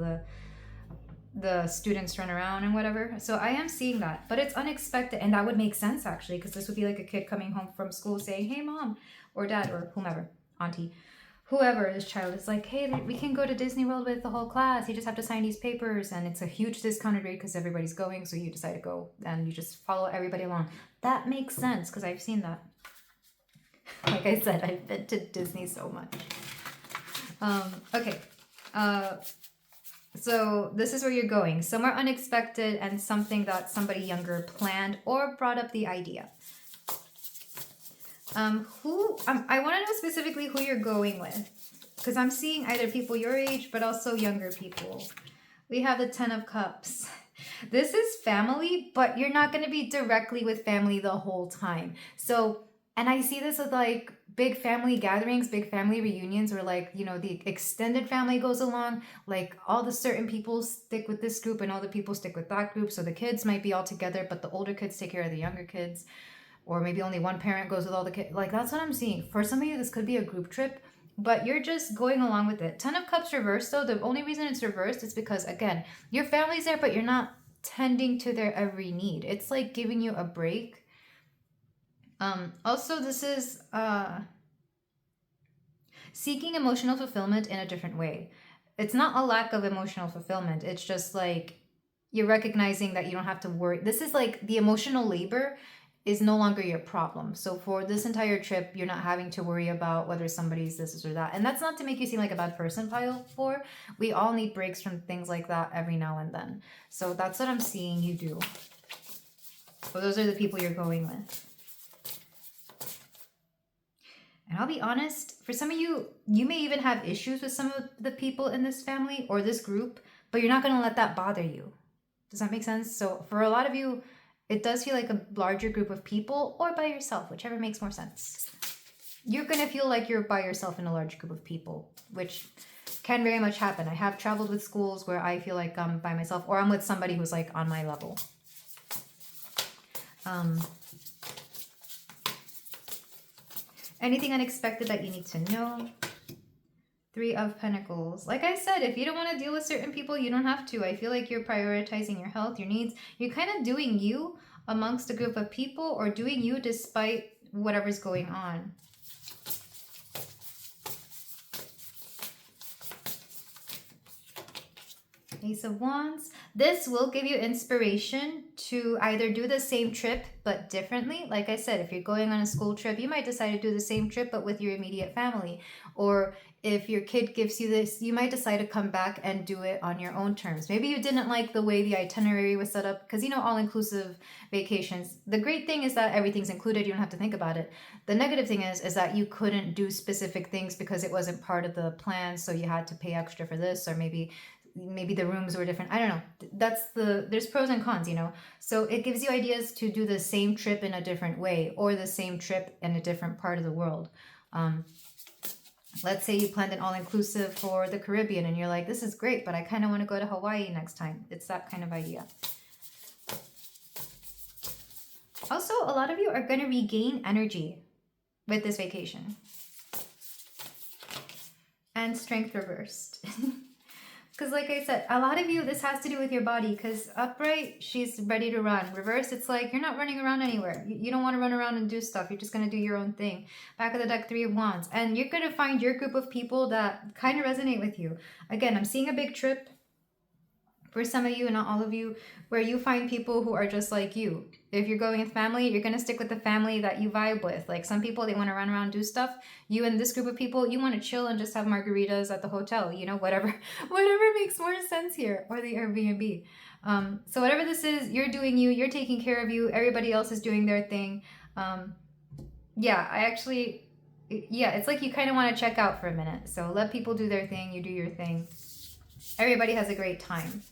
the students run around and whatever. So I am seeing that, but it's unexpected, and that would make sense actually, because this would be like a kid coming home from school saying, hey mom or dad or whomever, auntie, whoever this child is like, hey, we can go to Disney World with the whole class, you just have to sign these papers, and it's a huge discounted rate because everybody's going, so you decide to go and you just follow everybody along. That makes sense because I've seen that. Like I said, I've been to Disney so much. Okay. So this is where you're going, somewhere unexpected and something that somebody younger planned or brought up the idea. I want to know specifically who you're going with, because I'm seeing either people your age, but also younger people. We have the 10 of Cups. This is family, but you're not going to be directly with family the whole time. So, and I see this with like big family gatherings, big family reunions where like, you know, the extended family goes along, like all the certain people stick with this group and all the people stick with that group. So the kids might be all together, but the older kids take care of the younger kids. Or maybe only one parent goes with all the kids. Like that's what I'm seeing. For some of you, this could be a group trip, but you're just going along with it. 10 of Cups reversed though. The only reason it's reversed is because, again, your family's there, but you're not tending to their every need. It's like giving you a break. Also, this is seeking emotional fulfillment in a different way. It's not a lack of emotional fulfillment. It's just like you're recognizing that you don't have to worry. This is like the emotional labor is no longer your problem. So for this entire trip, you're not having to worry about whether somebody's this or that. And that's not to make you seem like a bad person, pile 4. We all need breaks from things like that every now and then. So that's what I'm seeing you do. So those are the people you're going with. And I'll be honest, for some of you, you may even have issues with some of the people in this family or this group, but you're not going to let that bother you. Does that make sense? So for a lot of you, it does feel like a larger group of people or by yourself, whichever makes more sense. You're going to feel like you're by yourself in a large group of people, which can very much happen. I have traveled with schools where I feel like I'm by myself or I'm with somebody who's like on my level. Anything unexpected that you need to know? 3 of Pentacles. Like I said, if you don't want to deal with certain people, you don't have to. I feel like you're prioritizing your health, your needs. You're kind of doing you amongst a group of people or doing you despite whatever's going on. Ace of Wands. This will give you inspiration to either do the same trip but differently. Like I said, if you're going on a school trip, you might decide to do the same trip but with your immediate family. Or if your kid gives you this, you might decide to come back and do it on your own terms. Maybe you didn't like the way the itinerary was set up because, you know, all-inclusive vacations. The great thing is that everything's included. You don't have to think about it. The negative thing is that you couldn't do specific things because it wasn't part of the plan. So you had to pay extra for this, or maybe the rooms were different. I don't know. There's pros and cons, you know. So it gives you ideas to do the same trip in a different way or the same trip in a different part of the world. Let's say you planned an all-inclusive for the Caribbean and you're like, this is great, but I kind of want to go to Hawaii next time. It's that kind of idea. Also, a lot of you are going to regain energy with this vacation. And strength reversed. Because like I said, a lot of you, this has to do with your body. Because upright, she's ready to run. Reverse, it's like you're not running around anywhere. You don't want to run around and do stuff. You're just going to do your own thing. Back of the deck, 3 of Wands. And you're going to find your group of people that kind of resonate with you. Again, I'm seeing a big trip for some of you, not all of you, where you find people who are just like you. If you're going with family, you're going to stick with the family that you vibe with. Like some people, they want to run around and do stuff. You and this group of people, you want to chill and just have margaritas at the hotel, you know, whatever makes more sense here, or the Airbnb. So whatever this is, you're doing you, you're taking care of you, everybody else is doing their thing. Yeah, it's like you kind of want to check out for a minute. So let people do their thing, you do your thing. Everybody has a great time.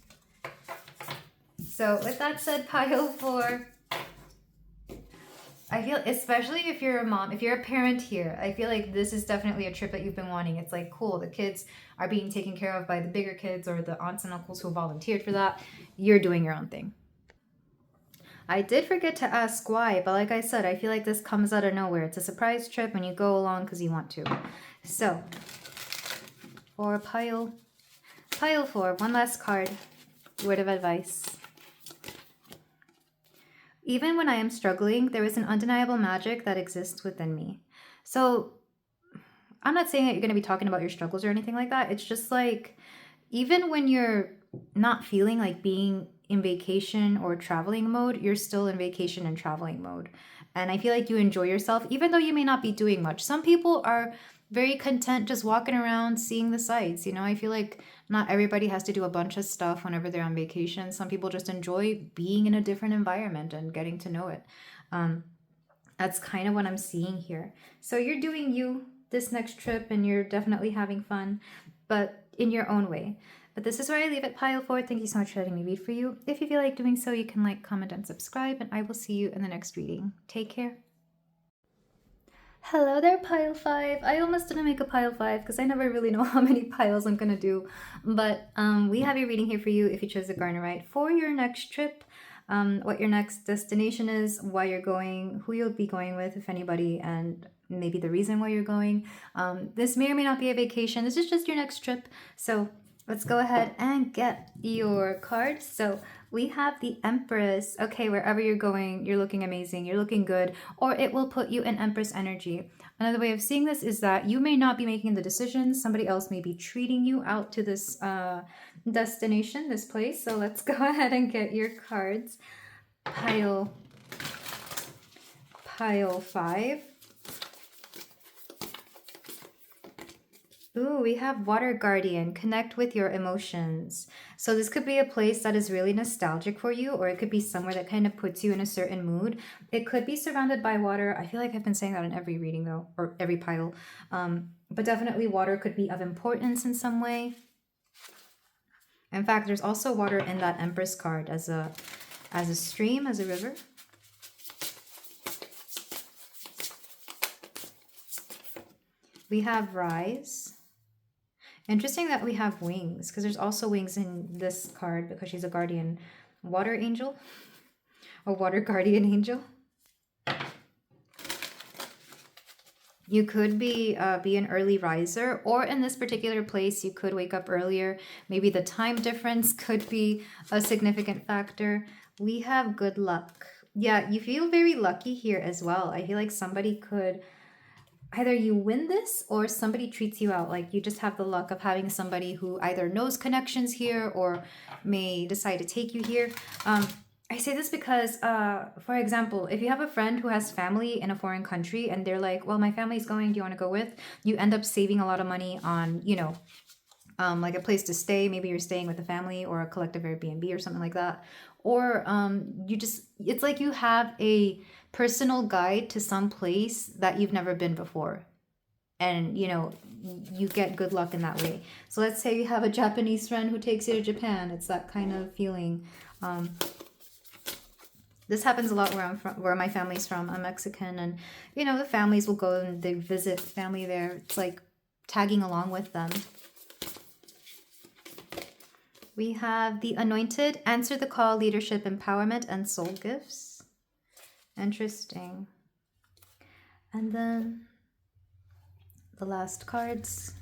So with that said, pile 4, I feel, especially if you're a mom, if you're a parent here, I feel like this is definitely a trip that you've been wanting. It's like, cool, the kids are being taken care of by the bigger kids or the aunts and uncles who volunteered for that. You're doing your own thing. I did forget to ask why, but like I said, I feel like this comes out of nowhere. It's a surprise trip and you go along because you want to. So, for pile 4, one last card, word of advice. Even when I am struggling, there is an undeniable magic that exists within me. So I'm not saying that you're going to be talking about your struggles or anything like that. It's just like, even when you're not feeling like being in vacation or traveling mode, you're still in vacation and traveling mode. And I feel like you enjoy yourself, even though you may not be doing much. Some people are very content just walking around, seeing the sights. You know, I feel like not everybody has to do a bunch of stuff whenever they're on vacation. Some people just enjoy being in a different environment and getting to know it. That's kind of what I'm seeing here. So you're doing you this next trip and you're definitely having fun, but in your own way. But this is where I leave it, pile 4. Thank you so much for letting me read for you. If you feel like doing so, you can like, comment, and subscribe, and I will see you in the next reading. Take care. Hello there, pile 5. I almost didn't make a pile 5 because I never really know how many piles I'm gonna do. But we have your reading here for you if you chose the garnierite for your next trip, what your next destination is, why you're going, who you'll be going with, if anybody, and maybe the reason why you're going. This may or may not be a vacation. This is just your next trip. So let's go ahead and get your cards. So we have the Empress. Okay, wherever you're going, you're looking amazing, you're looking good, or it will put you in Empress energy. Another way of seeing this is that you may not be making the decisions. Somebody else may be treating you out to this destination, this place. So let's go ahead and get your cards. Pile 5. Ooh, we have Water Guardian. Connect with your emotions. So this could be a place that is really nostalgic for you, or it could be somewhere that kind of puts you in a certain mood. It could be surrounded by water. I feel like I've been saying that in every reading though, or every pile. But definitely water could be of importance in some way. In fact, there's also water in that Empress card as a stream, as a river. We have Rise. Interesting that we have wings, because there's also wings in this card because she's a guardian water angel, a water guardian angel. You could be an early riser, or in this particular place, you could wake up earlier. Maybe the time difference could be a significant factor. We have good luck. Yeah, you feel very lucky here as well. I feel like somebody could, either you win this or somebody treats you out. Like you just have the luck of having somebody who either knows connections here or may decide to take you here. I say this because, for example, if you have a friend who has family in a foreign country and they're like, well, my family's going, do you want to go with? You end up saving a lot of money on, you know, like a place to stay. Maybe you're staying with a family or a collective Airbnb or something like that. Or it's like you have a personal guide to some place that you've never been before. And, you know, you get good luck in that way. So let's say you have a Japanese friend who takes you to Japan. It's that kind of feeling. This happens a lot where I'm from, where my family's from. I'm Mexican, and, you know, the families will go and they visit family there. It's like tagging along with them. We have the Anointed, Answer the Call, Leadership, Empowerment, and Soul Gifts. Interesting. And then the last cards.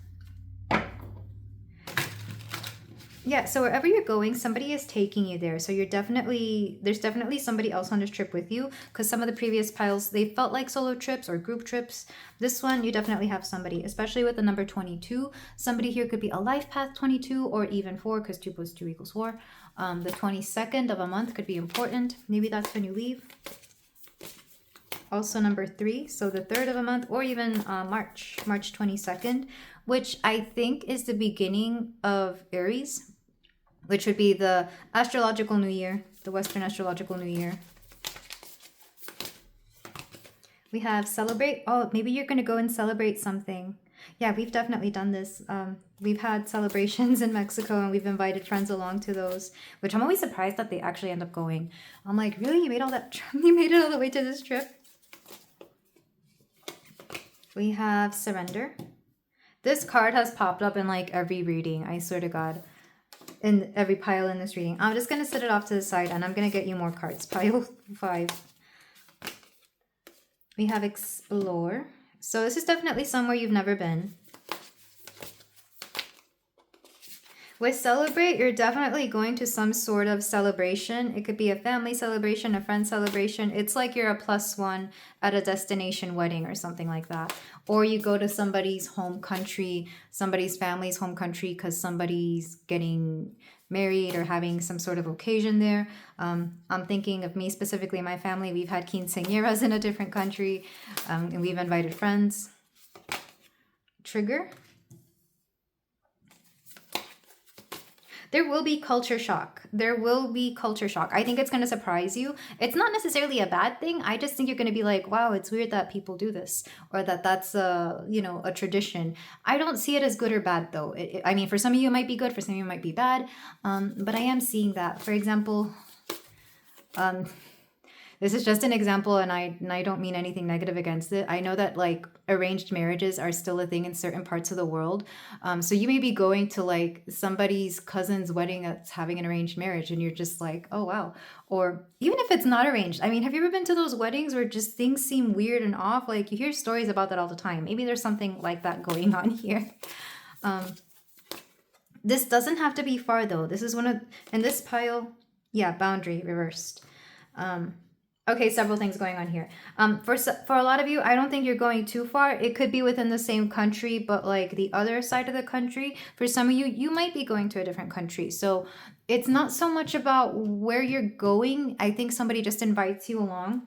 Yeah, so wherever you're going, somebody is taking you there. So there's definitely somebody else on this trip with you, because some of the previous piles, they felt like solo trips or group trips. This one, you definitely have somebody, especially with the number 22. Somebody here could be a life path 22 or even 4, because 2 plus 2 equals 4. The 22nd of a month could be important. Maybe that's when you leave. Also number 3, so the 3rd of a month, or even March 22nd, which I think is the beginning of Aries, which would be the astrological new year, the Western astrological new year. We have celebrate. Oh, maybe you're going to go and celebrate something. Yeah, we've definitely done this. We've had celebrations in Mexico, and we've invited friends along to those, which I'm always surprised that they actually end up going. I'm like, really? You made all that? You made it all the way to this trip? We have surrender. This card has popped up in like every reading, I swear to God. In every pile in this reading. I'm just going to set it off to the side, and I'm going to get you more cards. Pile 5. We have explore. So this is definitely somewhere you've never been. With celebrate, you're definitely going to some sort of celebration. It could be a family celebration, a friend celebration. It's like you're a +1 at a destination wedding or something like that. Or you go to somebody's home country, somebody's family's home country, because somebody's getting married or having some sort of occasion there. I'm thinking of me specifically, my family. We've had quinceañeras in a different country, and we've invited friends. Trigger. There will be culture shock. There will be culture shock. I think it's going to surprise you. It's not necessarily a bad thing. I just think you're going to be like, wow, it's weird that people do this, or that's a tradition. I don't see it as good or bad though. I mean, for some of you it might be good, for some of you it might be bad. But I am seeing that. For example, this is just an example, and I don't mean anything negative against it. I know that like arranged marriages are still a thing in certain parts of the world. So you may be going to like somebody's cousin's wedding that's having an arranged marriage, and you're just like, oh wow. Or even if it's not arranged. I mean, have you ever been to those weddings where just things seem weird and off? Like you hear stories about that all the time. Maybe there's something like that going on here. This doesn't have to be far though. This is one of, in this pile, yeah, boundary reversed. Okay, several things going on here. For a lot of you, I don't think you're going too far. It could be within the same country, but like the other side of the country. For some of you, you might be going to a different country. So it's not so much about where you're going. I think somebody just invites you along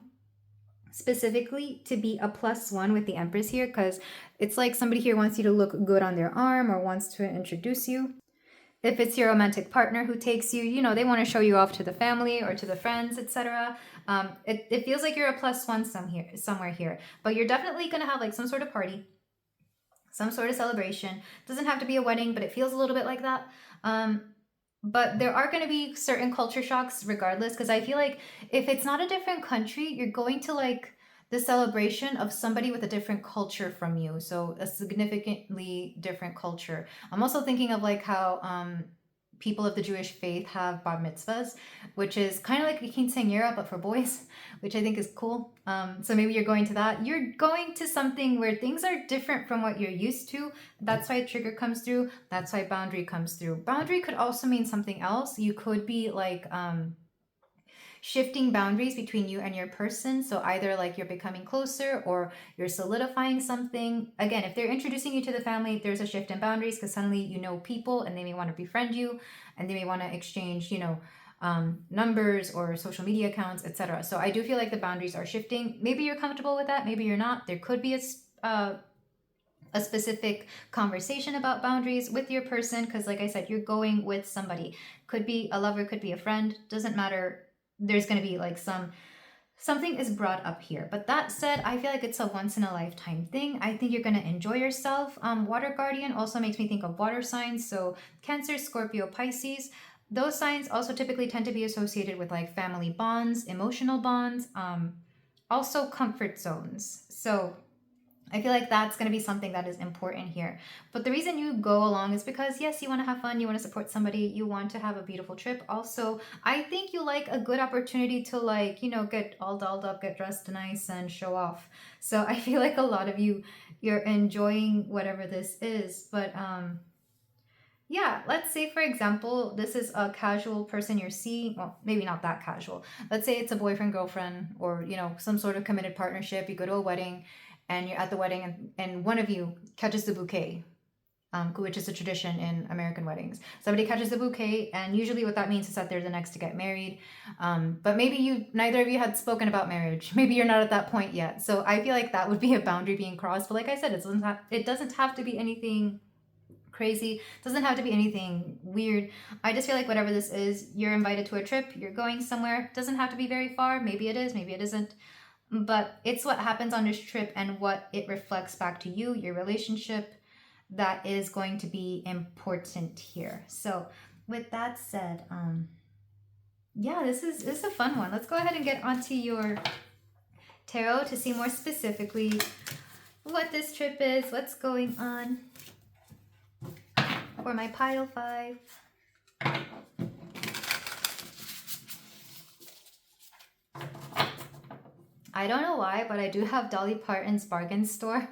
specifically to be a +1 with the Empress here, because it's like somebody here wants you to look good on their arm or wants to introduce you. If it's your romantic partner who takes you, you know, they want to show you off to the family or to the friends, etc. It feels like you're a +1 somewhere here, but you're definitely going to have like some sort of party, some sort of celebration. Doesn't have to be a wedding, but it feels a little bit like that. But there are going to be certain culture shocks regardless, because I feel like if it's not a different country, you're going to like the celebration of somebody with a different culture from you. So a significantly different culture. I'm also thinking of like how people of the Jewish faith have bar mitzvahs, which is kind of like a quinceañera, but for boys, which I think is cool. So maybe you're going to that. You're going to something where things are different from what you're used to. That's why trigger comes through. That's why boundary comes through. Boundary could also mean something else. You could be like shifting boundaries between you and your person. So either like you're becoming closer or you're solidifying something. Again, if they're introducing you to the family, there's a shift in boundaries, because suddenly you know people and they may want to befriend you, and they may want to exchange, numbers or social media accounts, etc. So I do feel like the boundaries are shifting. Maybe you're comfortable with that. Maybe you're not. There could be a specific conversation about boundaries with your person, because like I said, you're going with somebody. Could be a lover, could be a friend, doesn't matter. There's going to be like something is brought up here. But that said, I feel like it's a once in a lifetime thing. I think you're going to enjoy yourself. Water guardian also makes me think of water signs. So Cancer, Scorpio, Pisces. Those signs also typically tend to be associated with like family bonds, emotional bonds, also comfort zones. So I feel like that's going to be something that is important here. But the reason you go along is because, yes, you want to have fun, you want to support somebody, you want to have a beautiful trip. Also, I think you like a good opportunity to, like, you know, get all dolled up, get dressed nice and show off. So I feel like a lot of you, you're enjoying whatever this is. But yeah, let's say, for example, this is a casual person you're seeing. Well, maybe not that casual. Let's say it's a boyfriend, girlfriend, or, you know, some sort of committed partnership. You go to a wedding and you're at the wedding, and one of you catches the bouquet, which is a tradition in American weddings. Somebody catches the bouquet, and usually what that means is that they're the next to get married. But maybe neither of you had spoken about marriage. Maybe you're not at that point yet. So I feel like that would be a boundary being crossed. But like I said, it doesn't have to be anything crazy, doesn't have to be anything weird. I just feel like whatever this is, you're invited to a trip, you're going somewhere. Doesn't have to be very far. Maybe it is, maybe it isn't. But it's what happens on this trip and what it reflects back to you, your relationship, that is going to be important here. So with that said, yeah, this is a fun one. Let's go ahead and get onto your tarot to see more specifically what this trip is, what's going on for my pile 5. I don't know why, but I do have Dolly Parton's Bargain Store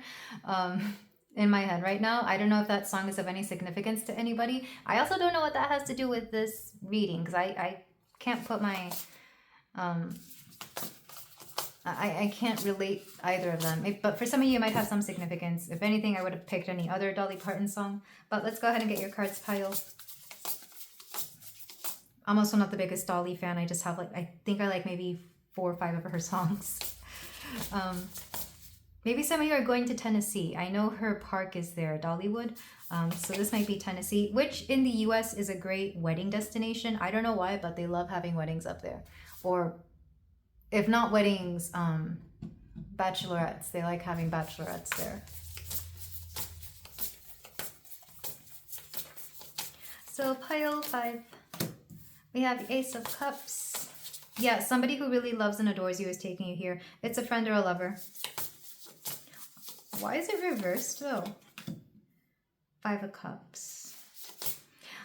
in my head right now. I don't know if that song is of any significance to anybody. I also don't know what that has to do with this reading, because I can't put my... I can't relate either of them. But for some of you, it might have some significance. If anything, I would have picked any other Dolly Parton song. But let's go ahead and get your cards piled. I'm also not the biggest Dolly fan. I just have, like, I think I like maybe 4 or 5 of her songs. Maybe some of you are going to Tennessee. I know her park is there, Dollywood. So this might be Tennessee, which in the US is a great wedding destination. I don't know why, but they love having weddings up there. Or if not weddings, bachelorettes. They like having bachelorettes there. So pile 5, we have the Ace of Cups. Yeah, somebody who really loves and adores you is taking you here. It's a friend or a lover. Why is it reversed though? 5 of Cups.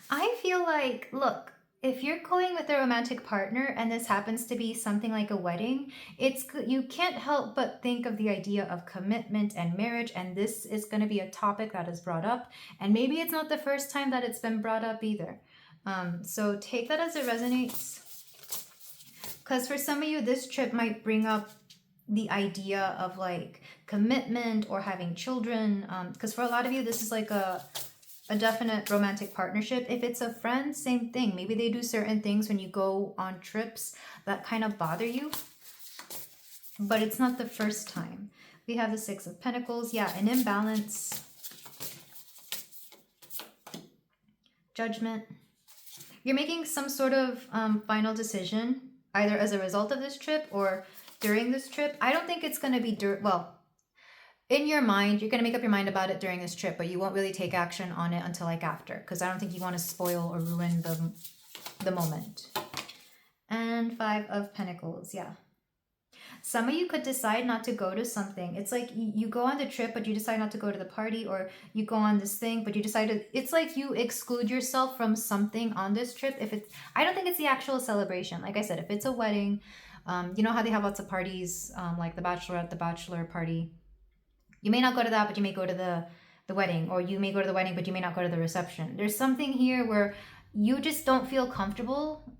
I feel like, look, if you're going with a romantic partner and this happens to be something like a wedding, you can't help but think of the idea of commitment and marriage, and this is going to be a topic that is brought up, and maybe it's not the first time that it's been brought up either. So take that as it resonates, because for some of you, this trip might bring up the idea of like commitment or having children, because for a lot of you, this is like a definite romantic partnership. If it's a friend, same thing. Maybe they do certain things when you go on trips that kind of bother you, but it's not the first time. We have the 6 of Pentacles. Yeah, an imbalance. Judgment. You're making some sort of final decision, either as a result of this trip or during this trip. I don't think it's going to be in your mind, you're going to make up your mind about it during this trip, but you won't really take action on it until like after, because I don't think you want to spoil or ruin the moment. And 5 of Pentacles, yeah. Some of you could decide not to go to something. It's like you go on the trip, but you decide not to go to the party, or you go on this thing, but you decided, it's like you exclude yourself from something on this trip. I don't think it's the actual celebration. Like I said, if it's a wedding, you know how they have lots of parties, like the bachelorette, the bachelor party. You may not go to that, but you may go to the wedding, or you may go to the wedding, but you may not go to the reception. There's something here where you just don't feel comfortable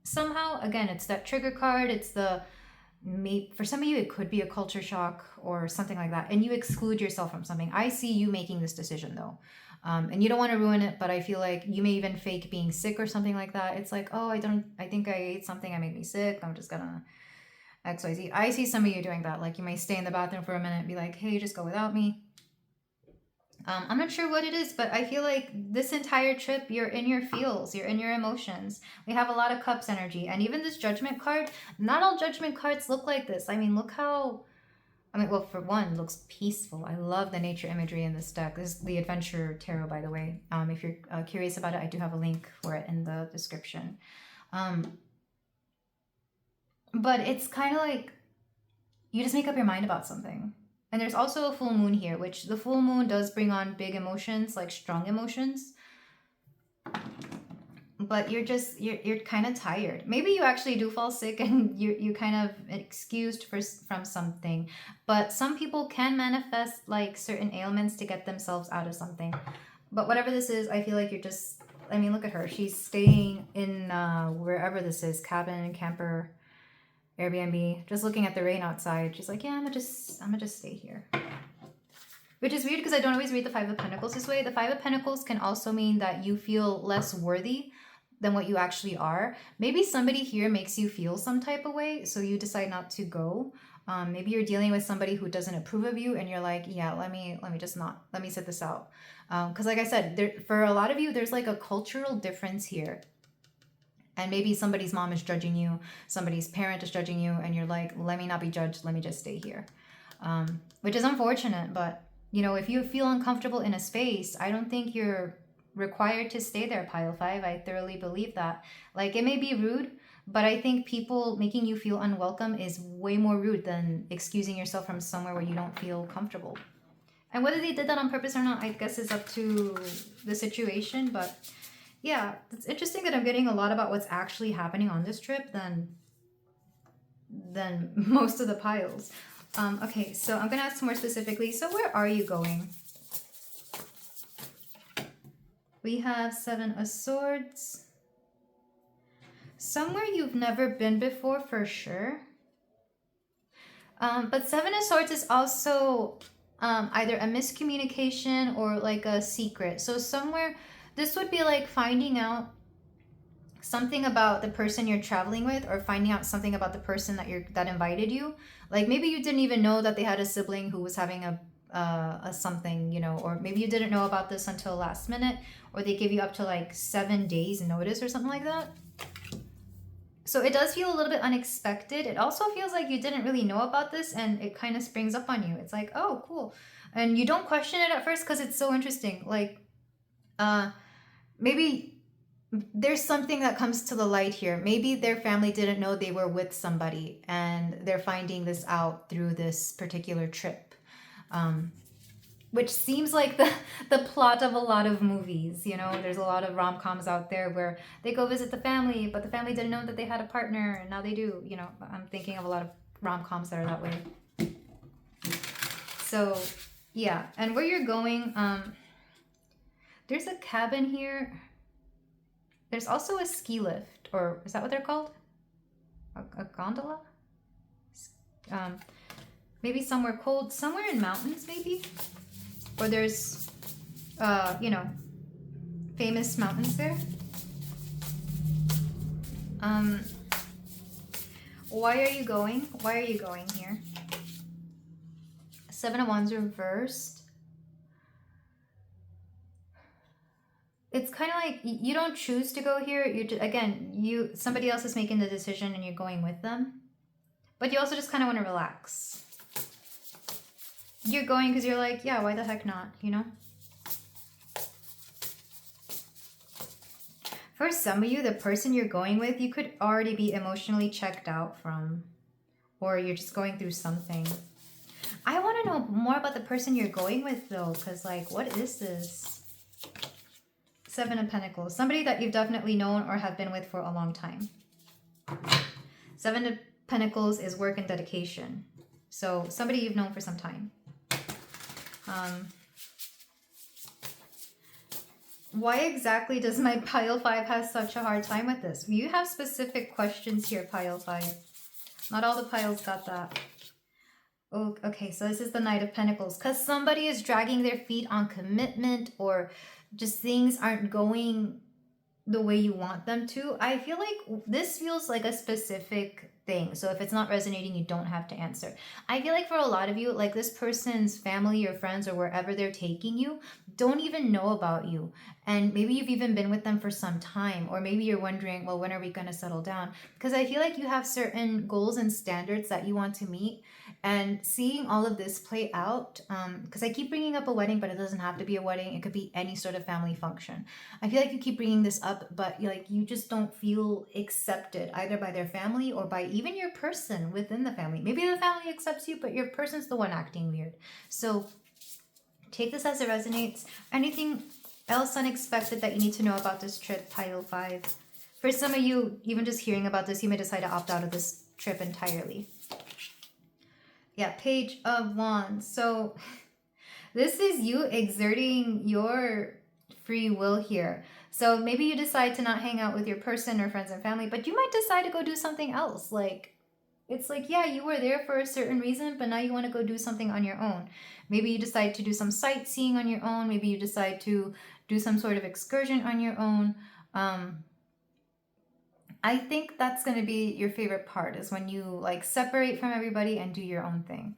somehow. Again, it's that trigger card. It's for some of you, it could be a culture shock or something like that. And you exclude yourself from something. I see you making this decision though. And you don't want to ruin it, but I feel like you may even fake being sick or something like that. It's like, oh, I think I ate something that made me sick. I'm just gonna XYZ. I see some of you doing that. Like you may stay in the bathroom for a minute and be like, hey, just go without me. I'm not sure what it is, but I feel like this entire trip, you're in your feels, you're in your emotions. We have a lot of Cups energy. And even this Judgment card, not all Judgment cards look like this. I mean, look how, well, for one, it looks peaceful. I love the nature imagery in this deck. This is the Adventure Tarot, by the way. If you're curious about it, I do have a link for it in the description. But it's kind of like you just make up your mind about something. And there's also a full moon here, which the full moon does bring on big emotions, like strong emotions. But you're kind of tired. Maybe you actually do fall sick and you kind of excused from something. But some people can manifest like certain ailments to get themselves out of something. But whatever this is, I feel like you're just, I mean, look at her. She's staying in wherever this is, cabin, camper, Airbnb, just looking at the rain outside. She's like, yeah, I'm gonna just stay here. Which is weird because I don't always read the Five of Pentacles this way. The Five of Pentacles can also mean that you feel less worthy than what you actually are. Maybe somebody here makes you feel some type of way, so you decide not to go. Maybe you're dealing with somebody who doesn't approve of you, and you're like, yeah, let me sit this out. Because like I said, for a lot of you, there's like a cultural difference here. And maybe somebody's mom is judging you, somebody's parent is judging you, and you're like, let me not be judged, let me just stay here. Which is unfortunate, but you know, if you feel uncomfortable in a space, I don't think you're required to stay there, pile 5. I thoroughly believe that. Like, it may be rude, but I think people making you feel unwelcome is way more rude than excusing yourself from somewhere where you don't feel comfortable. And whether they did that on purpose or not, I guess is up to the situation. But yeah, it's interesting that I'm getting a lot about what's actually happening on this trip than most of the piles. Okay, so I'm gonna ask more specifically. So where are you going? We have 7 of Swords. Somewhere you've never been before for sure. But 7 of Swords is also either a miscommunication or like a secret. So somewhere, this would be like finding out something about the person you're traveling with, or finding out something about the person that invited you. Like maybe you didn't even know that they had a sibling who was having a something, you know, or maybe you didn't know about this until last minute, or they give you up to like 7 days notice or something like that. So it does feel a little bit unexpected. It also feels like you didn't really know about this and it kind of springs up on you. It's like, oh, cool. And you don't question it at first because it's so interesting. Like, maybe there's something that comes to the light here. Maybe their family didn't know they were with somebody and they're finding this out through this particular trip. Which seems like the plot of a lot of movies. You know, there's a lot of rom-coms out there where they go visit the family, but the family didn't know that they had a partner, and now they do. You know, I'm thinking of a lot of rom-coms that are that way. So, yeah. And where you're going, there's a cabin here. There's also a ski lift, or is that what they're called? A gondola? Maybe somewhere cold, somewhere in mountains, maybe? Or there's, you know, famous mountains there. Why are you going? Why are you going here? 7 of Wands reversed. It's kind of like you don't choose to go here. You just, again, somebody else is making the decision and you're going with them. But you also just kind of want to relax. You're going because you're like, yeah, why the heck not, you know? For some of you, the person you're going with, you could already be emotionally checked out from, or you're just going through something. I want to know more about the person you're going with though, because like, what is this? 7 of Pentacles, somebody that you've definitely known or have been with for a long time. 7 of Pentacles is work and dedication. So somebody you've known for some time. Why exactly does my pile 5 have such a hard time with this? You have specific questions here, pile 5. Not all the piles got that. Oh, okay, so this is the Knight of Pentacles. Because somebody is dragging their feet on commitment, or just things aren't going the way you want them to. I feel like this feels like a specific thing. So if it's not resonating, you don't have to answer. I feel like for a lot of you, like this person's family or friends or wherever they're taking you don't even know about you. And maybe you've even been with them for some time, or maybe you're wondering, well, when are we going to settle down? Because I feel like you have certain goals and standards that you want to meet. And seeing all of this play out, because I keep bringing up a wedding, but it doesn't have to be a wedding. It could be any sort of family function. I feel like you keep bringing this up, but like you just don't feel accepted either by their family or by even your person within the family. Maybe the family accepts you, but your person's the one acting weird. So take this as it resonates. Anything else unexpected that you need to know about this trip, pile 5? For some of you, even just hearing about this, you may decide to opt out of this trip entirely. Yeah, Page of Wands. So this is you exerting your free will here. So maybe you decide to not hang out with your person or friends and family, but you might decide to go do something else. Like, it's like, yeah, you were there for a certain reason, but now you want to go do something on your own. Maybe you decide to do some sightseeing on your own. Maybe you decide to do some sort of excursion on your own. I think that's going to be your favorite part, is when you like separate from everybody and do your own thing.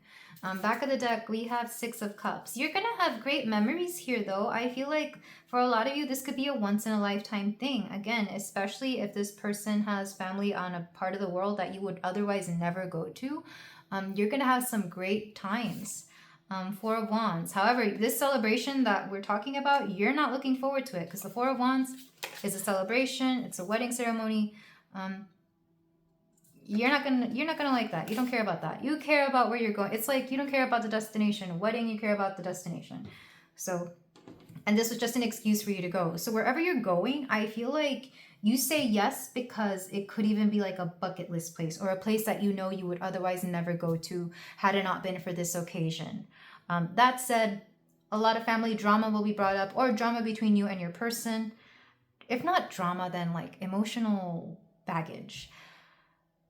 Back of the deck, we have 6 of Cups. You're going to have great memories here, though. I feel like for a lot of you, this could be a once-in-a-lifetime thing. Again, especially if this person has family on a part of the world that you would otherwise never go to. You're going to have some great times. 4 of Wands. However, this celebration that we're talking about, you're not looking forward to it, because the 4 of Wands is a celebration. It's a wedding ceremony. You're not gonna like that. You don't care about that. You care about where you're going. It's like you don't care about the destination. Wedding, you care about the destination. So, and this was just an excuse for you to go. So wherever you're going, I feel like you say yes because it could even be like a bucket list place, or a place that you know you would otherwise never go to had it not been for this occasion. That said, a lot of family drama will be brought up, or drama between you and your person. If not drama, then like emotional baggage.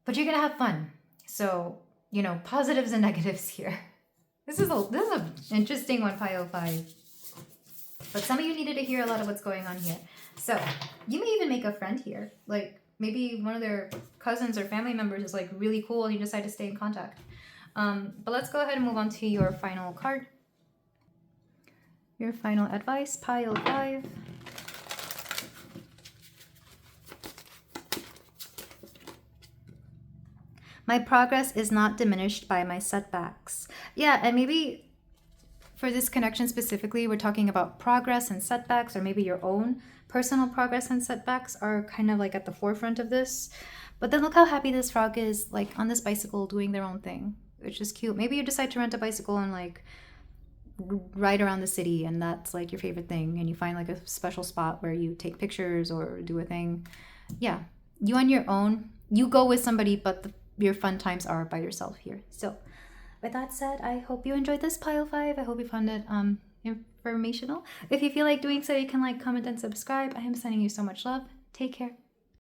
But you're gonna have fun. So, you know, positives and negatives here. This is an interesting one, pile 5. But some of you needed to hear a lot of what's going on here. So you may even make a friend here. Like maybe one of their cousins or family members is like really cool and you decide to stay in contact. But let's go ahead and move on to your final card. Your final advice, pile 5. My progress is not diminished by my setbacks. Yeah, and maybe for this connection specifically, we're talking about progress and setbacks, or maybe your own personal progress and setbacks are kind of like at the forefront of this. But then look how happy this frog is, like on this bicycle doing their own thing, which is cute. Maybe you decide to rent a bicycle and like ride around the city, and that's like your favorite thing, and you find like a special spot where you take pictures or do a thing. Yeah, you on your own. You go with somebody, but your fun times are by yourself here. So with that said, I hope you enjoyed this pile 5. I hope you found it informational. If you feel like doing so, you can like, comment, and subscribe. I am sending you so much love. Take care.